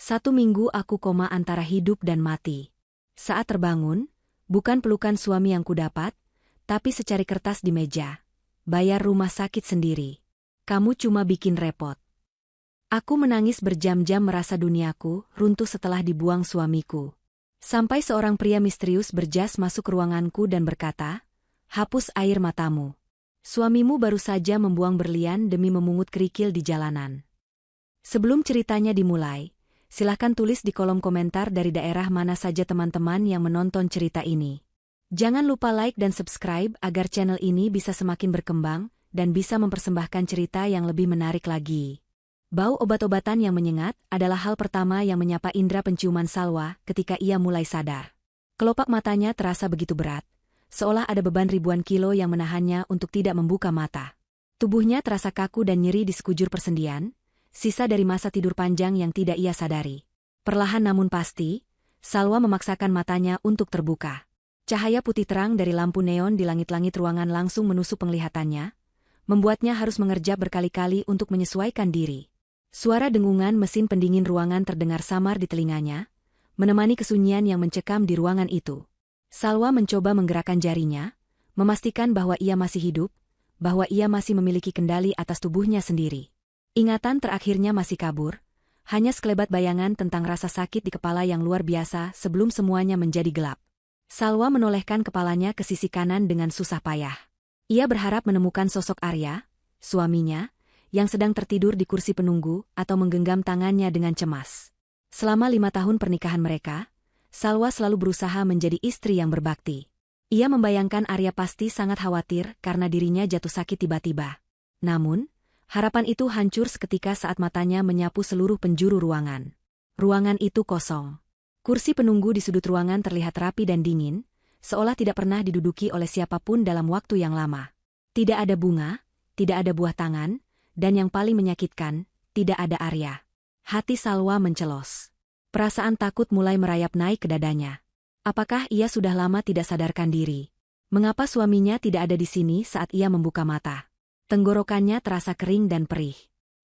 1 minggu aku koma antara hidup dan mati. Saat terbangun, bukan pelukan suami yang kudapat, tapi secari kertas di meja. Bayar rumah sakit sendiri. Kamu cuma bikin repot. Aku menangis berjam-jam merasa duniaku runtuh setelah dibuang suamiku. Sampai seorang pria misterius berjas masuk ke ruanganku dan berkata, "Hapus air matamu. Suamimu baru saja membuang berlian demi memungut kerikil di jalanan." Sebelum ceritanya dimulai, silahkan tulis di kolom komentar dari daerah mana saja teman-teman yang menonton cerita ini. Jangan lupa like dan subscribe agar channel ini bisa semakin berkembang dan bisa mempersembahkan cerita yang lebih menarik lagi. Bau obat-obatan yang menyengat adalah hal pertama yang menyapa indera penciuman Salwa ketika ia mulai sadar. Kelopak matanya terasa begitu berat, seolah ada beban ribuan kilo yang menahannya untuk tidak membuka mata. Tubuhnya terasa kaku dan nyeri di sekujur persendian, sisa dari masa tidur panjang yang tidak ia sadari. Perlahan namun pasti, Salwa memaksakan matanya untuk terbuka. Cahaya putih terang dari lampu neon di langit-langit ruangan langsung menusuk penglihatannya, membuatnya harus mengerjap berkali-kali untuk menyesuaikan diri. Suara dengungan mesin pendingin ruangan terdengar samar di telinganya, menemani kesunyian yang mencekam di ruangan itu. Salwa mencoba menggerakkan jarinya, memastikan bahwa ia masih hidup, bahwa ia masih memiliki kendali atas tubuhnya sendiri. Ingatan terakhirnya masih kabur, hanya sekelebat bayangan tentang rasa sakit di kepala yang luar biasa sebelum semuanya menjadi gelap. Salwa menolehkan kepalanya ke sisi kanan dengan susah payah. Ia berharap menemukan sosok Arya, suaminya, yang sedang tertidur di kursi penunggu atau menggenggam tangannya dengan cemas. Selama 5 tahun pernikahan mereka, Salwa selalu berusaha menjadi istri yang berbakti. Ia membayangkan Arya pasti sangat khawatir karena dirinya jatuh sakit tiba-tiba. Namun, harapan itu hancur seketika saat matanya menyapu seluruh penjuru ruangan. Ruangan itu kosong. Kursi penunggu di sudut ruangan terlihat rapi dan dingin, seolah tidak pernah diduduki oleh siapapun dalam waktu yang lama. Tidak ada bunga, tidak ada buah tangan, dan yang paling menyakitkan, tidak ada Arya. Hati Salwa mencelos. Perasaan takut mulai merayap naik ke dadanya. Apakah ia sudah lama tidak sadarkan diri? Mengapa suaminya tidak ada di sini saat ia membuka mata? Tenggorokannya terasa kering dan perih.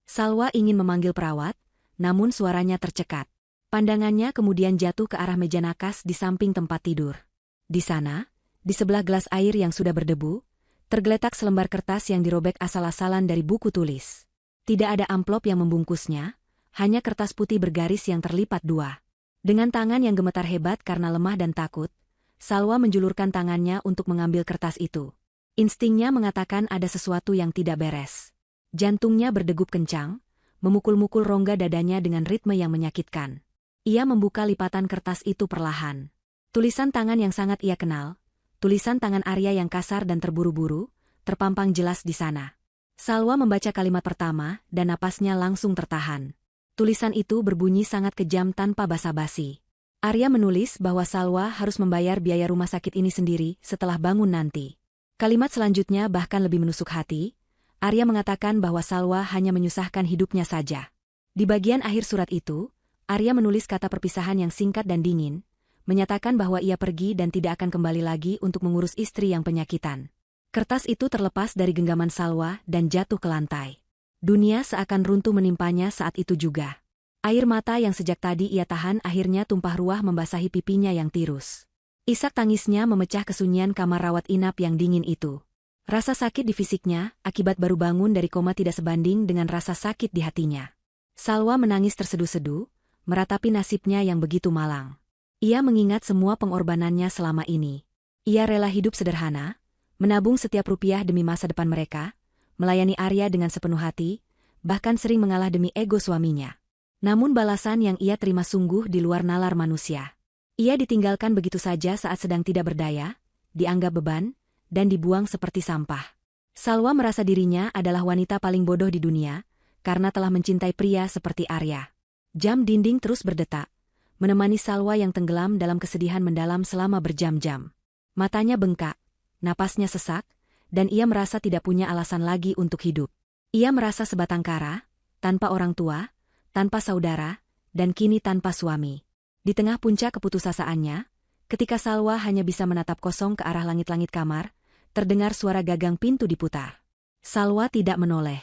Salwa ingin memanggil perawat, namun suaranya tercekat. Pandangannya kemudian jatuh ke arah meja nakas di samping tempat tidur. Di sana, di sebelah gelas air yang sudah berdebu, tergeletak selembar kertas yang dirobek asal-asalan dari buku tulis. Tidak ada amplop yang membungkusnya, hanya kertas putih bergaris yang terlipat 2. Dengan tangan yang gemetar hebat karena lemah dan takut, Salwa menjulurkan tangannya untuk mengambil kertas itu. Instingnya mengatakan ada sesuatu yang tidak beres. Jantungnya berdegup kencang, memukul-mukul rongga dadanya dengan ritme yang menyakitkan. Ia membuka lipatan kertas itu perlahan. Tulisan tangan yang sangat ia kenal, tulisan tangan Arya yang kasar dan terburu-buru, terpampang jelas di sana. Salwa membaca kalimat pertama dan napasnya langsung tertahan. Tulisan itu berbunyi sangat kejam tanpa basa-basi. Arya menulis bahwa Salwa harus membayar biaya rumah sakit ini sendiri setelah bangun nanti. Kalimat selanjutnya bahkan lebih menusuk hati. Arya mengatakan bahwa Salwa hanya menyusahkan hidupnya saja. Di bagian akhir surat itu, Arya menulis kata perpisahan yang singkat dan dingin, menyatakan bahwa ia pergi dan tidak akan kembali lagi untuk mengurus istri yang penyakitan. Kertas itu terlepas dari genggaman Salwa dan jatuh ke lantai. Dunia seakan runtuh menimpanya saat itu juga. Air mata yang sejak tadi ia tahan akhirnya tumpah ruah membasahi pipinya yang tirus. Isak tangisnya memecah kesunyian kamar rawat inap yang dingin itu. Rasa sakit di fisiknya akibat baru bangun dari koma tidak sebanding dengan rasa sakit di hatinya. Salwa menangis terseduh-seduh, meratapi nasibnya yang begitu malang. Ia mengingat semua pengorbanannya selama ini. Ia rela hidup sederhana, menabung setiap rupiah demi masa depan mereka, melayani Arya dengan sepenuh hati, bahkan sering mengalah demi ego suaminya. Namun balasan yang ia terima sungguh di luar nalar manusia. Ia ditinggalkan begitu saja saat sedang tidak berdaya, dianggap beban, dan dibuang seperti sampah. Salwa merasa dirinya adalah wanita paling bodoh di dunia, karena telah mencintai pria seperti Arya. Jam dinding terus berdetak, menemani Salwa yang tenggelam dalam kesedihan mendalam selama berjam-jam. Matanya bengkak, napasnya sesak, dan ia merasa tidak punya alasan lagi untuk hidup. Ia merasa sebatang kara, tanpa orang tua, tanpa saudara, dan kini tanpa suami. Di tengah puncak keputusasaannya, ketika Salwa hanya bisa menatap kosong ke arah langit-langit kamar, terdengar suara gagang pintu diputar. Salwa tidak menoleh.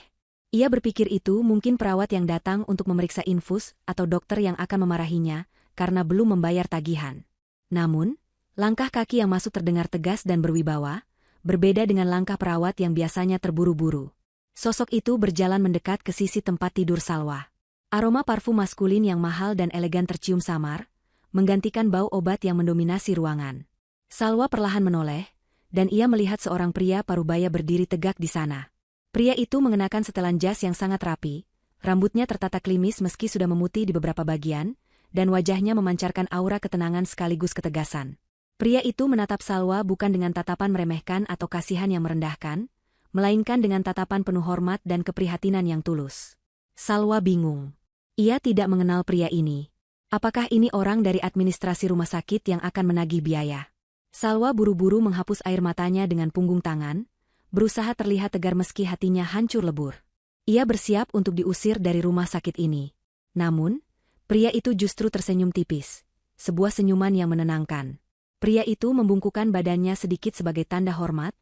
Ia berpikir itu mungkin perawat yang datang untuk memeriksa infus atau dokter yang akan memarahinya karena belum membayar tagihan. Namun, langkah kaki yang masuk terdengar tegas dan berwibawa, berbeda dengan langkah perawat yang biasanya terburu-buru. Sosok itu berjalan mendekat ke sisi tempat tidur Salwa. Aroma parfum maskulin yang mahal dan elegan tercium samar, menggantikan bau obat yang mendominasi ruangan. Salwa perlahan menoleh, dan ia melihat seorang pria parubaya berdiri tegak di sana. Pria itu mengenakan setelan jas yang sangat rapi, rambutnya tertata klimis meski sudah memutih di beberapa bagian, dan wajahnya memancarkan aura ketenangan sekaligus ketegasan. Pria itu menatap Salwa bukan dengan tatapan meremehkan atau kasihan yang merendahkan, melainkan dengan tatapan penuh hormat dan keprihatinan yang tulus. Salwa bingung. Ia tidak mengenal pria ini. Apakah ini orang dari administrasi rumah sakit yang akan menagih biaya? Salwa buru-buru menghapus air matanya dengan punggung tangan, berusaha terlihat tegar meski hatinya hancur lebur. Ia bersiap untuk diusir dari rumah sakit ini. Namun, pria itu justru tersenyum tipis, sebuah senyuman yang menenangkan. Pria itu membungkukkan badannya sedikit sebagai tanda hormat,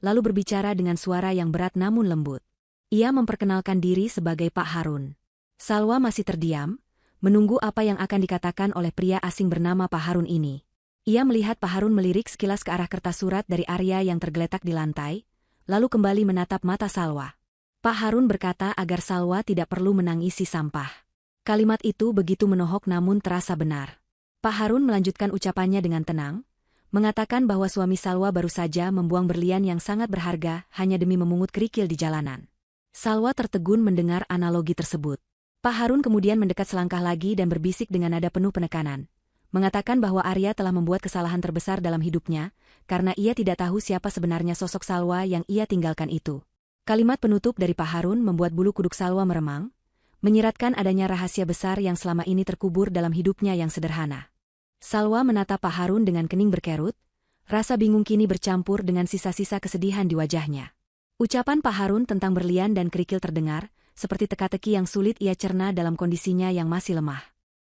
lalu berbicara dengan suara yang berat namun lembut. Ia memperkenalkan diri sebagai Pak Harun. Salwa masih terdiam, menunggu apa yang akan dikatakan oleh pria asing bernama Pak Harun ini. Ia melihat Pak Harun melirik sekilas ke arah kertas surat dari Arya yang tergeletak di lantai, lalu kembali menatap mata Salwa. Pak Harun berkata agar Salwa tidak perlu menangisi sampah. Kalimat itu begitu menohok namun terasa benar. Pak Harun melanjutkan ucapannya dengan tenang, mengatakan bahwa suami Salwa baru saja membuang berlian yang sangat berharga hanya demi memungut kerikil di jalanan. Salwa tertegun mendengar analogi tersebut. Pak Harun kemudian mendekat selangkah lagi dan berbisik dengan nada penuh penekanan, mengatakan bahwa Arya telah membuat kesalahan terbesar dalam hidupnya, karena ia tidak tahu siapa sebenarnya sosok Salwa yang ia tinggalkan itu. Kalimat penutup dari Pak Harun membuat bulu kuduk Salwa meremang, menyiratkan adanya rahasia besar yang selama ini terkubur dalam hidupnya yang sederhana. Salwa menatap Pak Harun dengan kening berkerut, rasa bingung kini bercampur dengan sisa-sisa kesedihan di wajahnya. Ucapan Pak Harun tentang berlian dan kerikil terdengar, seperti teka-teki yang sulit ia cerna dalam kondisinya yang masih lemah.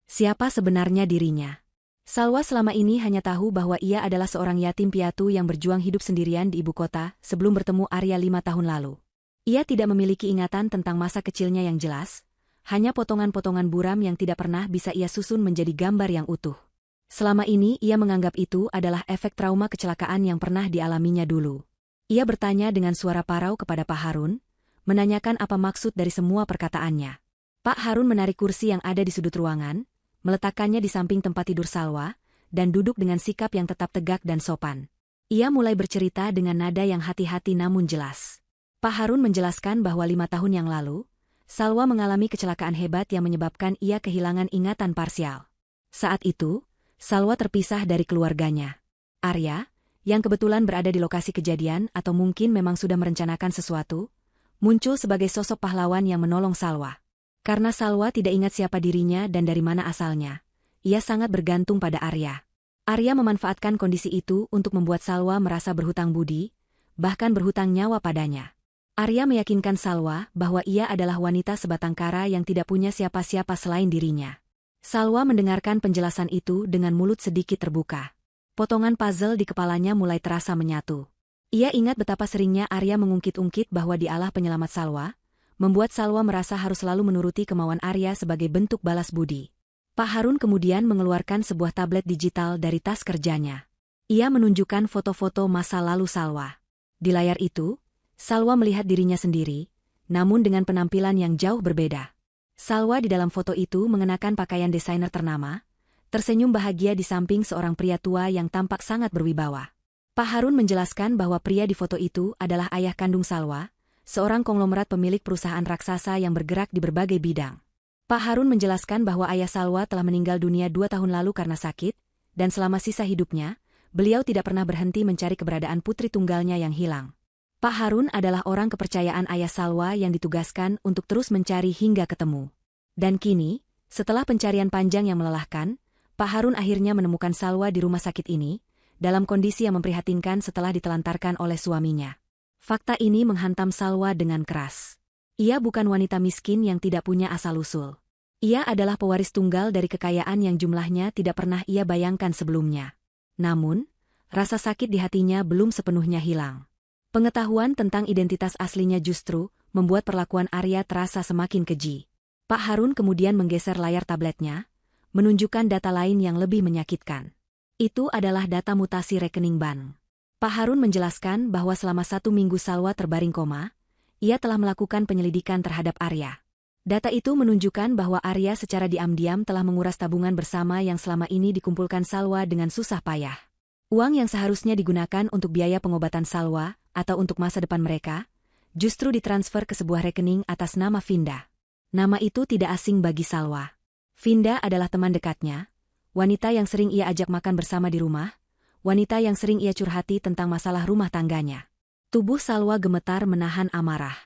Siapa sebenarnya dirinya? Salwa selama ini hanya tahu bahwa ia adalah seorang yatim piatu yang berjuang hidup sendirian di ibu kota sebelum bertemu Arya 5 tahun lalu. Ia tidak memiliki ingatan tentang masa kecilnya yang jelas, hanya potongan-potongan buram yang tidak pernah bisa ia susun menjadi gambar yang utuh. Selama ini ia menganggap itu adalah efek trauma kecelakaan yang pernah dialaminya dulu. Ia bertanya dengan suara parau kepada Pak Harun, menanyakan apa maksud dari semua perkataannya. Pak Harun menarik kursi yang ada di sudut ruangan, meletakkannya di samping tempat tidur Salwa, dan duduk dengan sikap yang tetap tegak dan sopan. Ia mulai bercerita dengan nada yang hati-hati namun jelas. Pak Harun menjelaskan bahwa 5 tahun yang lalu, Salwa mengalami kecelakaan hebat yang menyebabkan ia kehilangan ingatan parsial. Saat itu, Salwa terpisah dari keluarganya. Arya, yang kebetulan berada di lokasi kejadian atau mungkin memang sudah merencanakan sesuatu, muncul sebagai sosok pahlawan yang menolong Salwa. Karena Salwa tidak ingat siapa dirinya dan dari mana asalnya, ia sangat bergantung pada Arya. Arya memanfaatkan kondisi itu untuk membuat Salwa merasa berhutang budi, bahkan berhutang nyawa padanya. Arya meyakinkan Salwa bahwa ia adalah wanita sebatang kara yang tidak punya siapa-siapa selain dirinya. Salwa mendengarkan penjelasan itu dengan mulut sedikit terbuka. Potongan puzzle di kepalanya mulai terasa menyatu. Ia ingat betapa seringnya Arya mengungkit-ungkit bahwa dialah penyelamat Salwa, membuat Salwa merasa harus selalu menuruti kemauan Arya sebagai bentuk balas budi. Pak Harun kemudian mengeluarkan sebuah tablet digital dari tas kerjanya. Ia menunjukkan foto-foto masa lalu Salwa. Di layar itu, Salwa melihat dirinya sendiri, namun dengan penampilan yang jauh berbeda. Salwa di dalam foto itu mengenakan pakaian desainer ternama, tersenyum bahagia di samping seorang pria tua yang tampak sangat berwibawa. Pak Harun menjelaskan bahwa pria di foto itu adalah ayah kandung Salwa, seorang konglomerat pemilik perusahaan raksasa yang bergerak di berbagai bidang. Pak Harun menjelaskan bahwa ayah Salwa telah meninggal dunia 2 tahun lalu karena sakit, dan selama sisa hidupnya, beliau tidak pernah berhenti mencari keberadaan putri tunggalnya yang hilang. Pak Harun adalah orang kepercayaan ayah Salwa yang ditugaskan untuk terus mencari hingga ketemu. Dan kini, setelah pencarian panjang yang melelahkan, Pak Harun akhirnya menemukan Salwa di rumah sakit ini, dalam kondisi yang memprihatinkan setelah ditelantarkan oleh suaminya. Fakta ini menghantam Salwa dengan keras. Ia bukan wanita miskin yang tidak punya asal-usul. Ia adalah pewaris tunggal dari kekayaan yang jumlahnya tidak pernah ia bayangkan sebelumnya. Namun, rasa sakit di hatinya belum sepenuhnya hilang. Pengetahuan tentang identitas aslinya justru membuat perlakuan Arya terasa semakin keji. Pak Harun kemudian menggeser layar tabletnya, menunjukkan data lain yang lebih menyakitkan. Itu adalah data mutasi rekening bank. Pak Harun menjelaskan bahwa selama 1 minggu Salwa terbaring koma, ia telah melakukan penyelidikan terhadap Arya. Data itu menunjukkan bahwa Arya secara diam-diam telah menguras tabungan bersama yang selama ini dikumpulkan Salwa dengan susah payah. Uang yang seharusnya digunakan untuk biaya pengobatan Salwa atau untuk masa depan mereka, justru ditransfer ke sebuah rekening atas nama Vinda. Nama itu tidak asing bagi Salwa. Vinda adalah teman dekatnya, wanita yang sering ia ajak makan bersama di rumah, wanita yang sering ia curhati tentang masalah rumah tangganya. Tubuh Salwa gemetar menahan amarah.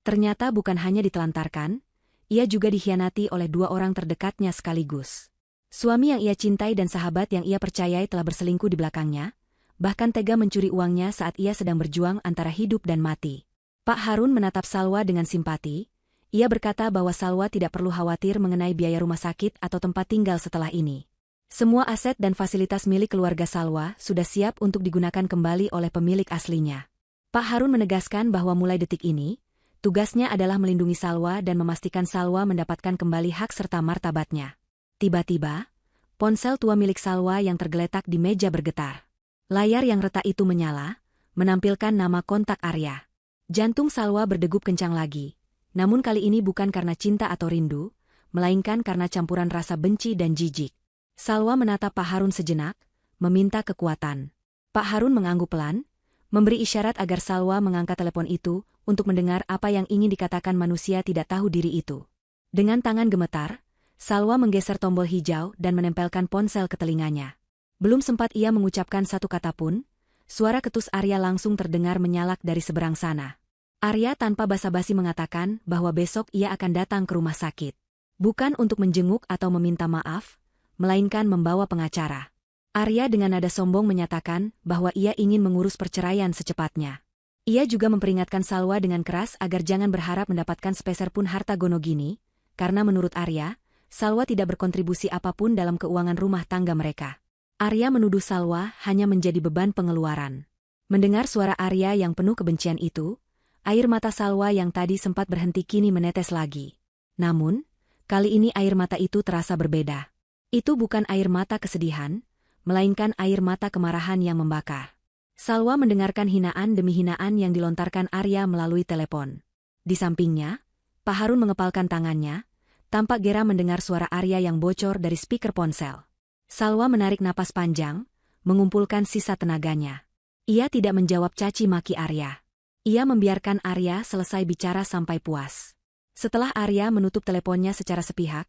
Ternyata bukan hanya ditelantarkan, ia juga dikhianati oleh 2 orang terdekatnya sekaligus. Suami yang ia cintai dan sahabat yang ia percayai telah berselingkuh di belakangnya, bahkan tega mencuri uangnya saat ia sedang berjuang antara hidup dan mati. Pak Harun menatap Salwa dengan simpati. Ia berkata bahwa Salwa tidak perlu khawatir mengenai biaya rumah sakit atau tempat tinggal setelah ini. Semua aset dan fasilitas milik keluarga Salwa sudah siap untuk digunakan kembali oleh pemilik aslinya. Pak Harun menegaskan bahwa mulai detik ini, tugasnya adalah melindungi Salwa dan memastikan Salwa mendapatkan kembali hak serta martabatnya. Tiba-tiba, ponsel tua milik Salwa yang tergeletak di meja bergetar. Layar yang retak itu menyala, menampilkan nama kontak Arya. Jantung Salwa berdegup kencang lagi. Namun kali ini bukan karena cinta atau rindu, melainkan karena campuran rasa benci dan jijik. Salwa menatap Pak Harun sejenak, meminta kekuatan. Pak Harun mengangguk pelan, memberi isyarat agar Salwa mengangkat telepon itu untuk mendengar apa yang ingin dikatakan manusia tidak tahu diri itu. Dengan tangan gemetar, Salwa menggeser tombol hijau dan menempelkan ponsel ke telinganya. Belum sempat ia mengucapkan satu kata pun, suara ketus Arya langsung terdengar menyalak dari seberang sana. Arya tanpa basa-basi mengatakan bahwa besok ia akan datang ke rumah sakit. Bukan untuk menjenguk atau meminta maaf, melainkan membawa pengacara. Arya dengan nada sombong menyatakan bahwa ia ingin mengurus perceraian secepatnya. Ia juga memperingatkan Salwa dengan keras agar jangan berharap mendapatkan sepeser pun harta Gonogini, karena menurut Arya, Salwa tidak berkontribusi apapun dalam keuangan rumah tangga mereka. Arya menuduh Salwa hanya menjadi beban pengeluaran. Mendengar suara Arya yang penuh kebencian itu, air mata Salwa yang tadi sempat berhenti kini menetes lagi. Namun, kali ini air mata itu terasa berbeda. Itu bukan air mata kesedihan, melainkan air mata kemarahan yang membakar. Salwa mendengarkan hinaan demi hinaan yang dilontarkan Arya melalui telepon. Di sampingnya, Pak Harun mengepalkan tangannya, tampak geram mendengar suara Arya yang bocor dari speaker ponsel. Salwa menarik napas panjang, mengumpulkan sisa tenaganya. Ia tidak menjawab caci maki Arya. Ia membiarkan Arya selesai bicara sampai puas. Setelah Arya menutup teleponnya secara sepihak,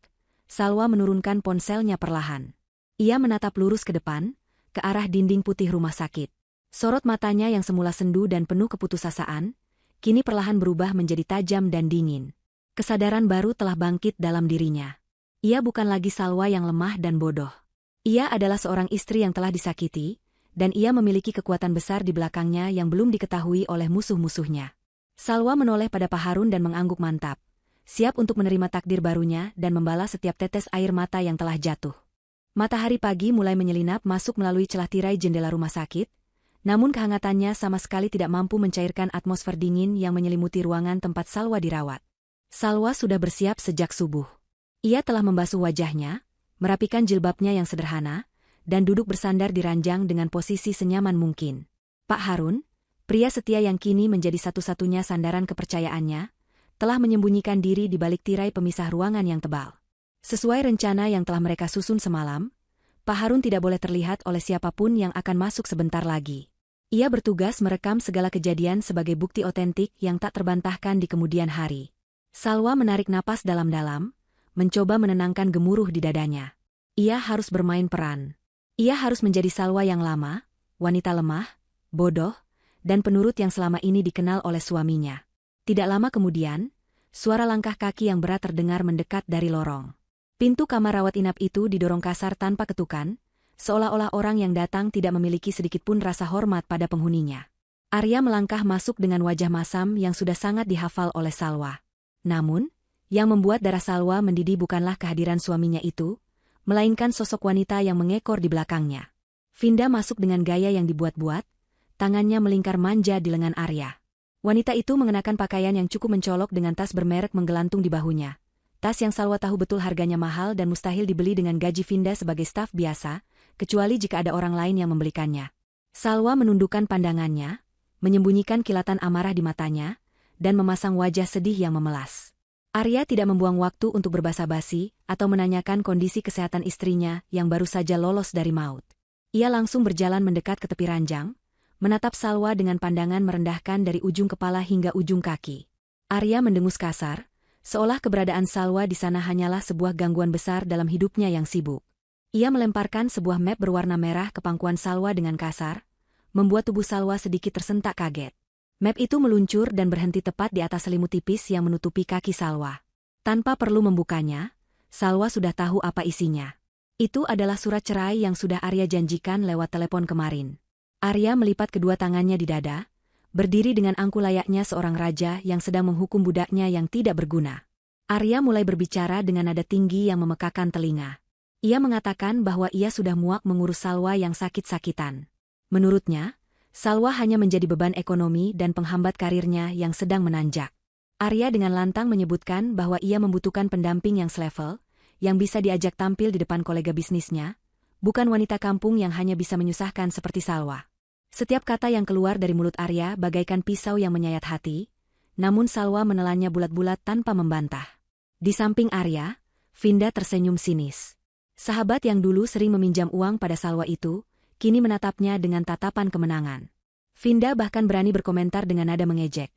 Salwa menurunkan ponselnya perlahan. Ia menatap lurus ke depan, ke arah dinding putih rumah sakit. Sorot matanya yang semula sendu dan penuh keputusasaan, kini perlahan berubah menjadi tajam dan dingin. Kesadaran baru telah bangkit dalam dirinya. Ia bukan lagi Salwa yang lemah dan bodoh. Ia adalah seorang istri yang telah disakiti, dan ia memiliki kekuatan besar di belakangnya yang belum diketahui oleh musuh-musuhnya. Salwa menoleh pada Pak Harun dan mengangguk mantap, siap untuk menerima takdir barunya dan membalas setiap tetes air mata yang telah jatuh. Matahari pagi mulai menyelinap masuk melalui celah tirai jendela rumah sakit, namun kehangatannya sama sekali tidak mampu mencairkan atmosfer dingin yang menyelimuti ruangan tempat Salwa dirawat. Salwa sudah bersiap sejak subuh. Ia telah membasuh wajahnya, merapikan jilbabnya yang sederhana, dan duduk bersandar di ranjang dengan posisi senyaman mungkin. Pak Harun, pria setia yang kini menjadi satu-satunya sandaran kepercayaannya, telah menyembunyikan diri di balik tirai pemisah ruangan yang tebal. Sesuai rencana yang telah mereka susun semalam, Pak Harun tidak boleh terlihat oleh siapapun yang akan masuk sebentar lagi. Ia bertugas merekam segala kejadian sebagai bukti otentik yang tak terbantahkan di kemudian hari. Salwa menarik napas dalam-dalam, mencoba menenangkan gemuruh di dadanya. Ia harus bermain peran. Ia harus menjadi Salwa yang lama, wanita lemah, bodoh, dan penurut yang selama ini dikenal oleh suaminya. Tidak lama kemudian, suara langkah kaki yang berat terdengar mendekat dari lorong. Pintu kamar rawat inap itu didorong kasar tanpa ketukan, seolah-olah orang yang datang tidak memiliki sedikitpun rasa hormat pada penghuninya. Arya melangkah masuk dengan wajah masam yang sudah sangat dihafal oleh Salwa. Namun, yang membuat darah Salwa mendidih bukanlah kehadiran suaminya itu, melainkan sosok wanita yang mengekor di belakangnya. Vinda masuk dengan gaya yang dibuat-buat, tangannya melingkar manja di lengan Arya. Wanita itu mengenakan pakaian yang cukup mencolok dengan tas bermerek menggelantung di bahunya. Tas yang Salwa tahu betul harganya mahal dan mustahil dibeli dengan gaji Vinda sebagai staf biasa, kecuali jika ada orang lain yang membelikannya. Salwa menundukkan pandangannya, menyembunyikan kilatan amarah di matanya, dan memasang wajah sedih yang memelas. Arya tidak membuang waktu untuk berbasa-basi atau menanyakan kondisi kesehatan istrinya yang baru saja lolos dari maut. Ia langsung berjalan mendekat ke tepi ranjang, menatap Salwa dengan pandangan merendahkan dari ujung kepala hingga ujung kaki. Arya mendengus kasar, seolah keberadaan Salwa di sana hanyalah sebuah gangguan besar dalam hidupnya yang sibuk. Ia melemparkan sebuah map berwarna merah ke pangkuan Salwa dengan kasar, membuat tubuh Salwa sedikit tersentak kaget. Map itu meluncur dan berhenti tepat di atas selimut tipis yang menutupi kaki Salwa. Tanpa perlu membukanya, Salwa sudah tahu apa isinya. Itu adalah surat cerai yang sudah Arya janjikan lewat telepon kemarin. Arya melipat kedua tangannya di dada, berdiri dengan angkuh layaknya seorang raja yang sedang menghukum budaknya yang tidak berguna. Arya mulai berbicara dengan nada tinggi yang memekakan telinga. Ia mengatakan bahwa ia sudah muak mengurus Salwa yang sakit-sakitan. Menurutnya, Salwa hanya menjadi beban ekonomi dan penghambat karirnya yang sedang menanjak. Arya dengan lantang menyebutkan bahwa ia membutuhkan pendamping yang selevel, yang bisa diajak tampil di depan kolega bisnisnya, bukan wanita kampung yang hanya bisa menyusahkan seperti Salwa. Setiap kata yang keluar dari mulut Arya bagaikan pisau yang menyayat hati, namun Salwa menelannya bulat-bulat tanpa membantah. Di samping Arya, Vinda tersenyum sinis. Sahabat yang dulu sering meminjam uang pada Salwa itu, kini menatapnya dengan tatapan kemenangan. Vinda bahkan berani berkomentar dengan nada mengejek,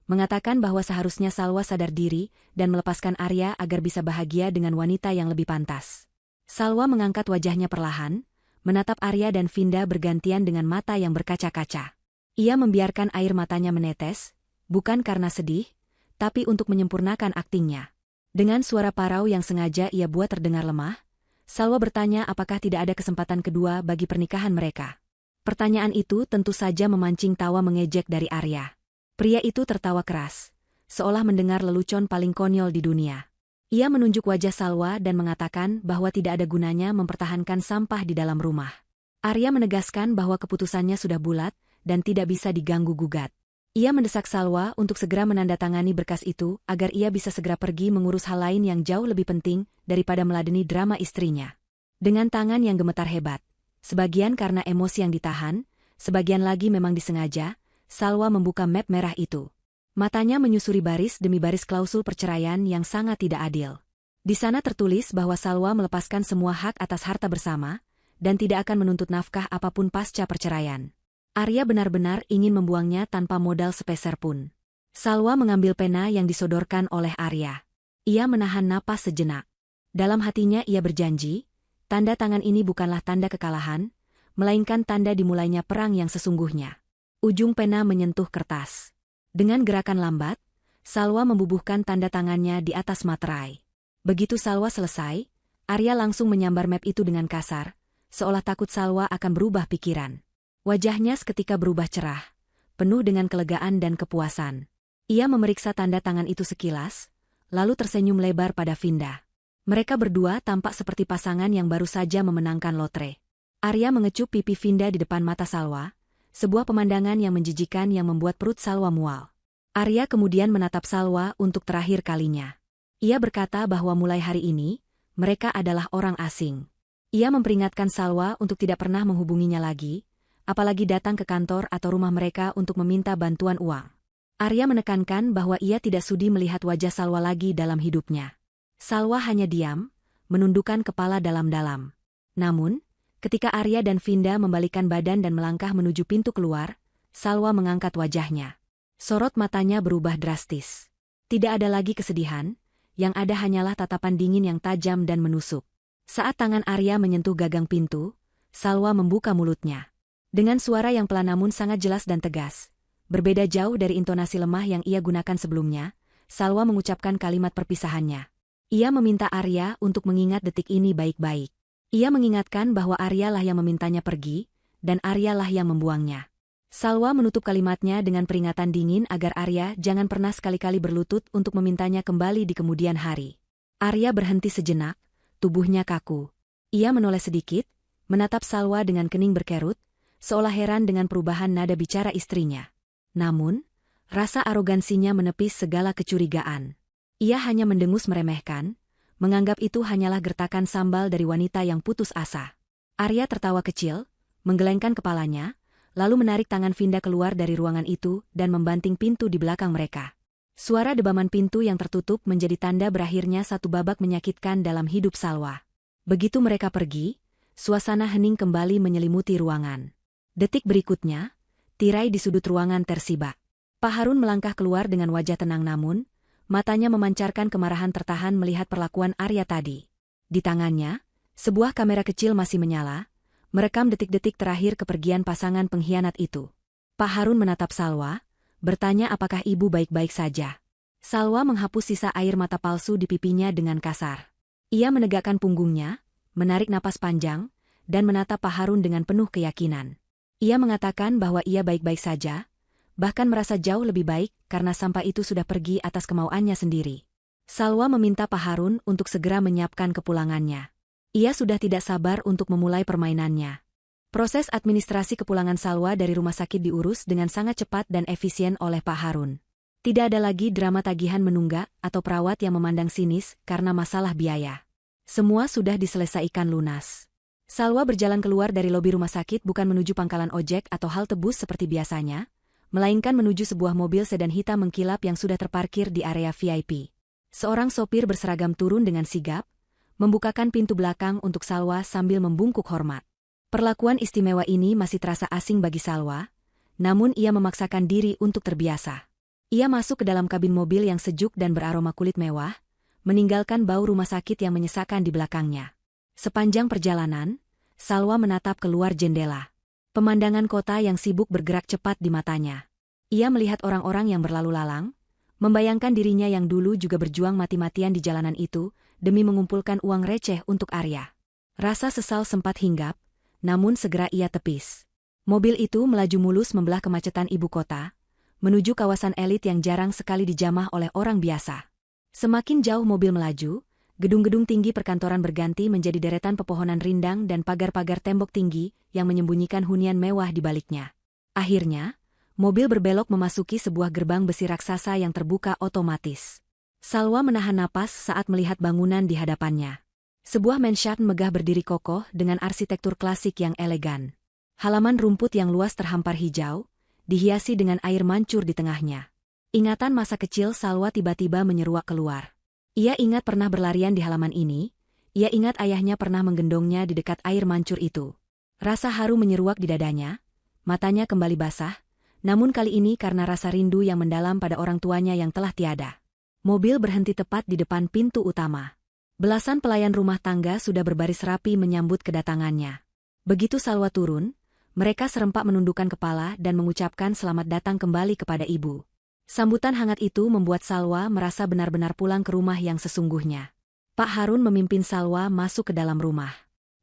mengatakan bahwa seharusnya Salwa sadar diri dan melepaskan Arya agar bisa bahagia dengan wanita yang lebih pantas. Salwa mengangkat wajahnya perlahan, menatap Arya dan Vinda bergantian dengan mata yang berkaca-kaca. Ia membiarkan air matanya menetes, bukan karena sedih, tapi untuk menyempurnakan aktingnya. Dengan suara parau yang sengaja ia buat terdengar lemah, Salwa bertanya apakah tidak ada kesempatan kedua bagi pernikahan mereka. Pertanyaan itu tentu saja memancing tawa mengejek dari Arya. Pria itu tertawa keras, seolah mendengar lelucon paling konyol di dunia. Ia menunjuk wajah Salwa dan mengatakan bahwa tidak ada gunanya mempertahankan sampah di dalam rumah. Arya menegaskan bahwa keputusannya sudah bulat dan tidak bisa diganggu-gugat. Ia mendesak Salwa untuk segera menandatangani berkas itu agar ia bisa segera pergi mengurus hal lain yang jauh lebih penting daripada meladeni drama istrinya. Dengan tangan yang gemetar hebat, sebagian karena emosi yang ditahan, sebagian lagi memang disengaja, Salwa membuka map merah itu. Matanya menyusuri baris demi baris klausul perceraian yang sangat tidak adil. Di sana tertulis bahwa Salwa melepaskan semua hak atas harta bersama, dan tidak akan menuntut nafkah apapun pasca perceraian. Arya benar-benar ingin membuangnya tanpa modal sepeser pun. Salwa mengambil pena yang disodorkan oleh Arya. Ia menahan napas sejenak. Dalam hatinya ia berjanji, tanda tangan ini bukanlah tanda kekalahan, melainkan tanda dimulainya perang yang sesungguhnya. Ujung pena menyentuh kertas. Dengan gerakan lambat, Salwa membubuhkan tanda tangannya di atas materai. Begitu Salwa selesai, Arya langsung menyambar map itu dengan kasar, seolah takut Salwa akan berubah pikiran. Wajahnya seketika berubah cerah, penuh dengan kelegaan dan kepuasan. Ia memeriksa tanda tangan itu sekilas, lalu tersenyum lebar pada Vinda. Mereka berdua tampak seperti pasangan yang baru saja memenangkan lotre. Arya mengecup pipi Vinda di depan mata Salwa, sebuah pemandangan yang menjijikan yang membuat perut Salwa mual. Arya kemudian menatap Salwa untuk terakhir kalinya. Ia berkata bahwa mulai hari ini, mereka adalah orang asing. Ia memperingatkan Salwa untuk tidak pernah menghubunginya lagi, apalagi datang ke kantor atau rumah mereka untuk meminta bantuan uang. Arya menekankan bahwa ia tidak sudi melihat wajah Salwa lagi dalam hidupnya. Salwa hanya diam, menundukkan kepala dalam-dalam. Namun, ketika Arya dan Vinda membalikkan badan dan melangkah menuju pintu keluar, Salwa mengangkat wajahnya. Sorot matanya berubah drastis. Tidak ada lagi kesedihan, yang ada hanyalah tatapan dingin yang tajam dan menusuk. Saat tangan Arya menyentuh gagang pintu, Salwa membuka mulutnya. Dengan suara yang pelan namun sangat jelas dan tegas, berbeda jauh dari intonasi lemah yang ia gunakan sebelumnya, Salwa mengucapkan kalimat perpisahannya. Ia meminta Arya untuk mengingat detik ini baik-baik. Ia mengingatkan bahwa Arya lah yang memintanya pergi, dan Arya lah yang membuangnya. Salwa menutup kalimatnya dengan peringatan dingin agar Arya jangan pernah sekali-kali berlutut untuk memintanya kembali di kemudian hari. Arya berhenti sejenak, tubuhnya kaku. Ia menoleh sedikit, menatap Salwa dengan kening berkerut, seolah heran dengan perubahan nada bicara istrinya. Namun, Rasa arogansinya menepis segala kecurigaan. Ia hanya mendengus meremehkan, menganggap itu hanyalah gertakan sambal dari wanita yang putus asa. Arya tertawa kecil, menggelengkan kepalanya, lalu menarik tangan Vinda keluar dari ruangan itu dan membanting pintu di belakang mereka. Suara debaman pintu yang tertutup menjadi tanda berakhirnya satu babak menyakitkan dalam hidup Salwa. Begitu mereka pergi, suasana hening kembali menyelimuti ruangan. Detik berikutnya, tirai di sudut ruangan tersibak. Pak Harun melangkah keluar dengan wajah tenang namun, matanya memancarkan kemarahan tertahan melihat perlakuan Arya tadi. Di tangannya, sebuah kamera kecil masih menyala, merekam detik-detik terakhir kepergian pasangan pengkhianat itu. Pak Harun menatap Salwa, bertanya apakah ibu baik-baik saja. Salwa menghapus sisa air mata palsu di pipinya dengan kasar. Ia menegakkan punggungnya, menarik napas panjang, dan menatap Pak Harun dengan penuh keyakinan. Ia mengatakan bahwa ia baik-baik saja, bahkan merasa jauh lebih baik karena sampah itu sudah pergi atas kemauannya sendiri. Salwa meminta Pak Harun untuk segera menyiapkan kepulangannya. Ia sudah tidak sabar untuk memulai permainannya. Proses administrasi kepulangan Salwa dari rumah sakit diurus dengan sangat cepat dan efisien oleh Pak Harun. Tidak ada lagi drama tagihan menunggak atau perawat yang memandang sinis karena masalah biaya. Semua sudah diselesaikan lunas. Salwa berjalan keluar dari lobi rumah sakit bukan menuju pangkalan ojek atau halte bus seperti biasanya, melainkan menuju sebuah mobil sedan hitam mengkilap yang sudah terparkir di area VIP. Seorang sopir berseragam turun dengan sigap, membukakan pintu belakang untuk Salwa sambil membungkuk hormat. Perlakuan istimewa ini masih terasa asing bagi Salwa, namun ia memaksakan diri untuk terbiasa. Ia masuk ke dalam kabin mobil yang sejuk dan beraroma kulit mewah, meninggalkan bau rumah sakit yang menyesakkan di belakangnya. Sepanjang perjalanan, Salwa menatap keluar jendela. Pemandangan kota yang sibuk bergerak cepat di matanya. Ia melihat orang-orang yang berlalu lalang, membayangkan dirinya yang dulu juga berjuang mati-matian di jalanan itu demi mengumpulkan uang receh untuk Arya. Rasa sesal sempat hinggap, namun segera ia tepis. Mobil itu melaju mulus membelah kemacetan ibu kota, menuju kawasan elit yang jarang sekali dijamah oleh orang biasa. Semakin jauh mobil melaju, gedung-gedung tinggi perkantoran berganti menjadi deretan pepohonan rindang dan pagar-pagar tembok tinggi yang menyembunyikan hunian mewah di baliknya. Akhirnya, mobil berbelok memasuki sebuah gerbang besi raksasa yang terbuka otomatis. Salwa menahan napas saat melihat bangunan di hadapannya. Sebuah mansard megah berdiri kokoh dengan arsitektur klasik yang elegan. Halaman rumput yang luas terhampar hijau, dihiasi dengan air mancur di tengahnya. Ingatan masa kecil Salwa tiba-tiba menyeruak keluar. Ia ingat pernah berlarian di halaman ini, ia ingat ayahnya pernah menggendongnya di dekat air mancur itu. Rasa haru menyeruak di dadanya, matanya kembali basah, namun kali ini karena rasa rindu yang mendalam pada orang tuanya yang telah tiada. Mobil berhenti tepat di depan pintu utama. Belasan pelayan rumah tangga sudah berbaris rapi menyambut kedatangannya. Begitu Salwa turun, mereka serempak menundukkan kepala dan mengucapkan selamat datang kembali kepada ibu. Sambutan hangat itu membuat Salwa merasa benar-benar pulang ke rumah yang sesungguhnya. Pak Harun memimpin Salwa masuk ke dalam rumah.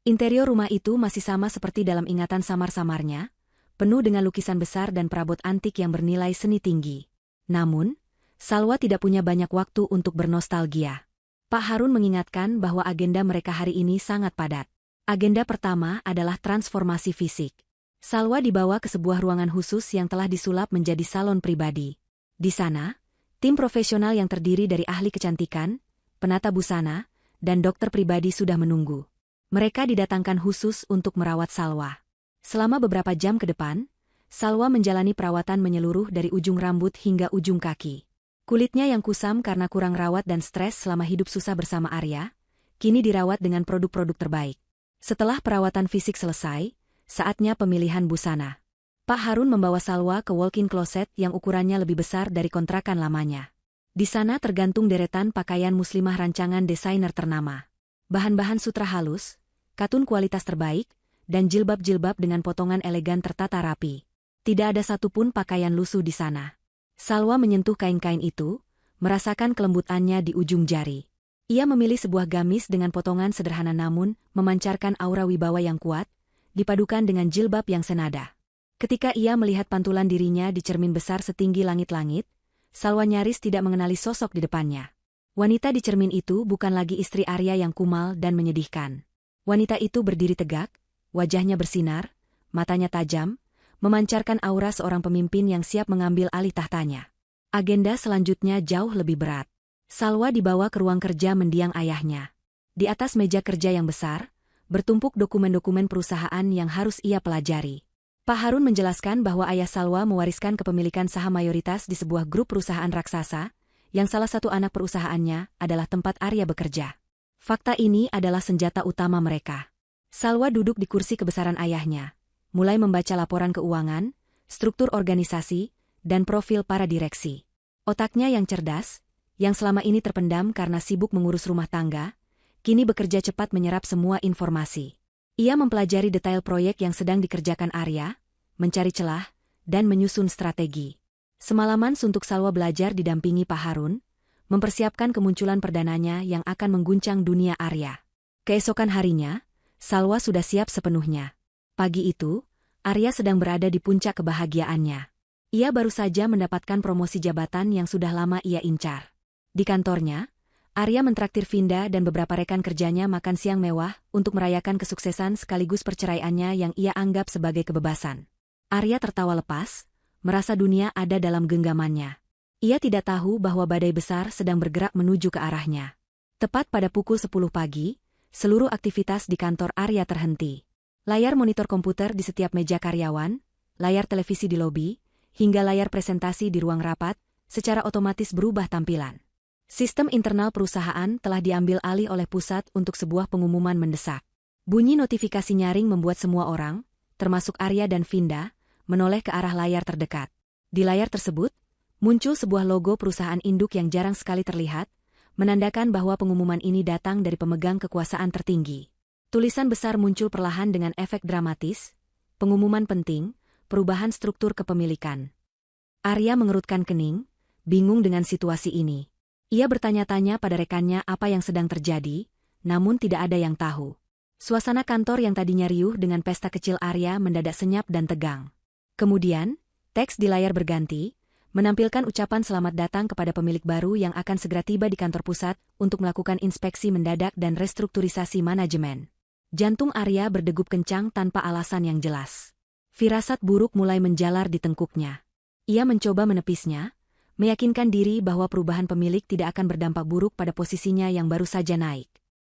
Interior rumah itu masih sama seperti dalam ingatan samar-samarnya, penuh dengan lukisan besar dan perabot antik yang bernilai seni tinggi. Namun, Salwa tidak punya banyak waktu untuk bernostalgia. Pak Harun mengingatkan bahwa agenda mereka hari ini sangat padat. Agenda pertama adalah transformasi fisik. Salwa dibawa ke sebuah ruangan khusus yang telah disulap menjadi salon pribadi. Di sana, tim profesional yang terdiri dari ahli kecantikan, penata busana, dan dokter pribadi sudah menunggu. Mereka didatangkan khusus untuk merawat Salwa. Selama beberapa jam ke depan, Salwa menjalani perawatan menyeluruh dari ujung rambut hingga ujung kaki. Kulitnya yang kusam karena kurang rawat dan stres selama hidup susah bersama Arya, kini dirawat dengan produk-produk terbaik. Setelah perawatan fisik selesai, saatnya pemilihan busana. Pak Harun membawa Salwa ke walk-in closet yang ukurannya lebih besar dari kontrakan lamanya. Di sana tergantung deretan pakaian muslimah rancangan desainer ternama. Bahan-bahan sutra halus, katun kualitas terbaik, dan jilbab-jilbab dengan potongan elegan tertata rapi. Tidak ada satupun pakaian lusuh di sana. Salwa menyentuh kain-kain itu, merasakan kelembutannya di ujung jari. Ia memilih sebuah gamis dengan potongan sederhana namun memancarkan aura wibawa yang kuat, dipadukan dengan jilbab yang senada. Ketika ia melihat pantulan dirinya di cermin besar setinggi langit-langit, Salwa nyaris tidak mengenali sosok di depannya. Wanita di cermin itu bukan lagi istri Arya yang kumal dan menyedihkan. Wanita itu berdiri tegak, wajahnya bersinar, matanya tajam, memancarkan aura seorang pemimpin yang siap mengambil alih tahtanya. Agenda selanjutnya jauh lebih berat. Salwa dibawa ke ruang kerja mendiang ayahnya. Di atas meja kerja yang besar, bertumpuk dokumen-dokumen perusahaan yang harus ia pelajari. Pak Harun menjelaskan bahwa ayah Salwa mewariskan kepemilikan saham mayoritas di sebuah grup perusahaan raksasa, yang salah satu anak perusahaannya adalah tempat Arya bekerja. Fakta ini adalah senjata utama mereka. Salwa duduk di kursi kebesaran ayahnya, mulai membaca laporan keuangan, struktur organisasi, dan profil para direksi. Otaknya yang cerdas, yang selama ini terpendam karena sibuk mengurus rumah tangga, kini bekerja cepat menyerap semua informasi. Ia mempelajari detail proyek yang sedang dikerjakan Arya, mencari celah, dan menyusun strategi. Semalaman suntuk Salwa belajar didampingi Pak Harun, mempersiapkan kemunculan perdananya yang akan mengguncang dunia Arya. Keesokan harinya, Salwa sudah siap sepenuhnya. Pagi itu, Arya sedang berada di puncak kebahagiaannya. Ia baru saja mendapatkan promosi jabatan yang sudah lama ia incar. Di kantornya, Arya mentraktir Vinda dan beberapa rekan kerjanya makan siang mewah untuk merayakan kesuksesan sekaligus perceraiannya yang ia anggap sebagai kebebasan. Arya tertawa lepas, merasa dunia ada dalam genggamannya. Ia tidak tahu bahwa badai besar sedang bergerak menuju ke arahnya. Tepat pada pukul 10 pagi, seluruh aktivitas di kantor Arya terhenti. Layar monitor komputer di setiap meja karyawan, layar televisi di lobi, hingga layar presentasi di ruang rapat, secara otomatis berubah tampilan. Sistem internal perusahaan telah diambil alih oleh pusat untuk sebuah pengumuman mendesak. Bunyi notifikasi nyaring membuat semua orang, termasuk Arya dan Vinda, menoleh ke arah layar terdekat. Di layar tersebut, muncul sebuah logo perusahaan induk yang jarang sekali terlihat, menandakan bahwa pengumuman ini datang dari pemegang kekuasaan tertinggi. Tulisan besar muncul perlahan dengan efek dramatis, pengumuman penting, perubahan struktur kepemilikan. Arya mengerutkan kening, bingung dengan situasi ini. Ia bertanya-tanya pada rekannya apa yang sedang terjadi, namun tidak ada yang tahu. Suasana kantor yang tadinya riuh dengan pesta kecil Arya mendadak senyap dan tegang. Kemudian, teks di layar berganti, menampilkan ucapan selamat datang kepada pemilik baru yang akan segera tiba di kantor pusat untuk melakukan inspeksi mendadak dan restrukturisasi manajemen. Jantung Arya berdegup kencang tanpa alasan yang jelas. Firasat buruk mulai menjalar di tengkuknya. Ia mencoba menepisnya, meyakinkan diri bahwa perubahan pemilik tidak akan berdampak buruk pada posisinya yang baru saja naik.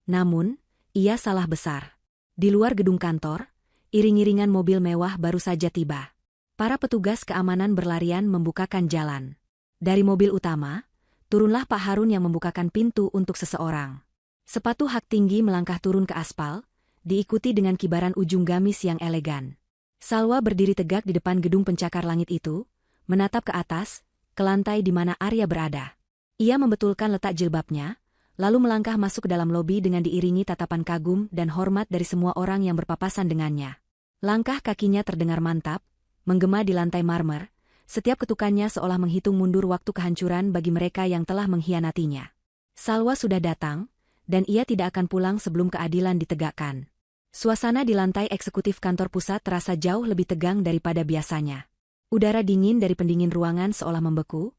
Namun, ia salah besar. Di luar gedung kantor, iring-iringan mobil mewah baru saja tiba. Para petugas keamanan berlarian membukakan jalan. Dari mobil utama, turunlah Pak Harun yang membukakan pintu untuk seseorang. Sepatu hak tinggi melangkah turun ke aspal, diikuti dengan kibaran ujung gamis yang elegan. Salwa berdiri tegak di depan gedung pencakar langit itu, menatap ke atas, ke lantai di mana Arya berada. Ia membetulkan letak jilbabnya, lalu melangkah masuk ke dalam lobi dengan diiringi tatapan kagum dan hormat dari semua orang yang berpapasan dengannya. Langkah kakinya terdengar mantap, menggema di lantai marmer, setiap ketukannya seolah menghitung mundur waktu kehancuran bagi mereka yang telah mengkhianatinya. Salwa sudah datang, dan ia tidak akan pulang sebelum keadilan ditegakkan. Suasana di lantai eksekutif kantor pusat terasa jauh lebih tegang daripada biasanya. Udara dingin dari pendingin ruangan seolah membeku,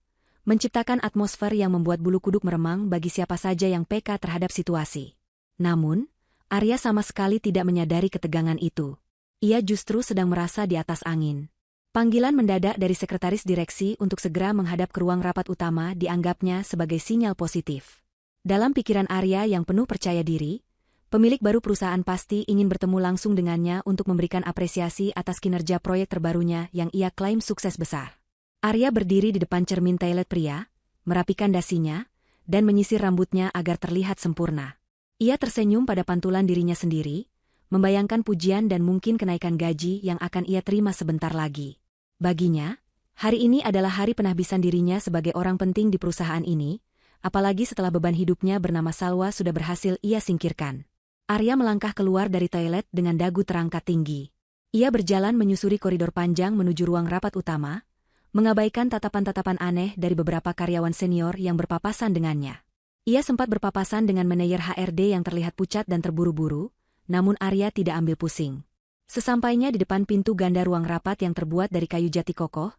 menciptakan atmosfer yang membuat bulu kuduk meremang bagi siapa saja yang peka terhadap situasi. Namun, Arya sama sekali tidak menyadari ketegangan itu. Ia justru sedang merasa di atas angin. Panggilan mendadak dari sekretaris direksi untuk segera menghadap ke ruang rapat utama dianggapnya sebagai sinyal positif. Dalam pikiran Arya yang penuh percaya diri, pemilik baru perusahaan pasti ingin bertemu langsung dengannya untuk memberikan apresiasi atas kinerja proyek terbarunya yang ia klaim sukses besar. Arya berdiri di depan cermin toilet pria, merapikan dasinya, dan menyisir rambutnya agar terlihat sempurna. Ia tersenyum pada pantulan dirinya sendiri, membayangkan pujian dan mungkin kenaikan gaji yang akan ia terima sebentar lagi. Baginya, hari ini adalah hari penahbisan dirinya sebagai orang penting di perusahaan ini, apalagi setelah beban hidupnya bernama Salwa sudah berhasil ia singkirkan. Arya melangkah keluar dari toilet dengan dagu terangkat tinggi. Ia berjalan menyusuri koridor panjang menuju ruang rapat utama, mengabaikan tatapan-tatapan aneh dari beberapa karyawan senior yang berpapasan dengannya. Ia sempat berpapasan dengan manajer HRD yang terlihat pucat dan terburu-buru, namun Arya tidak ambil pusing. Sesampainya di depan pintu ganda ruang rapat yang terbuat dari kayu jati kokoh,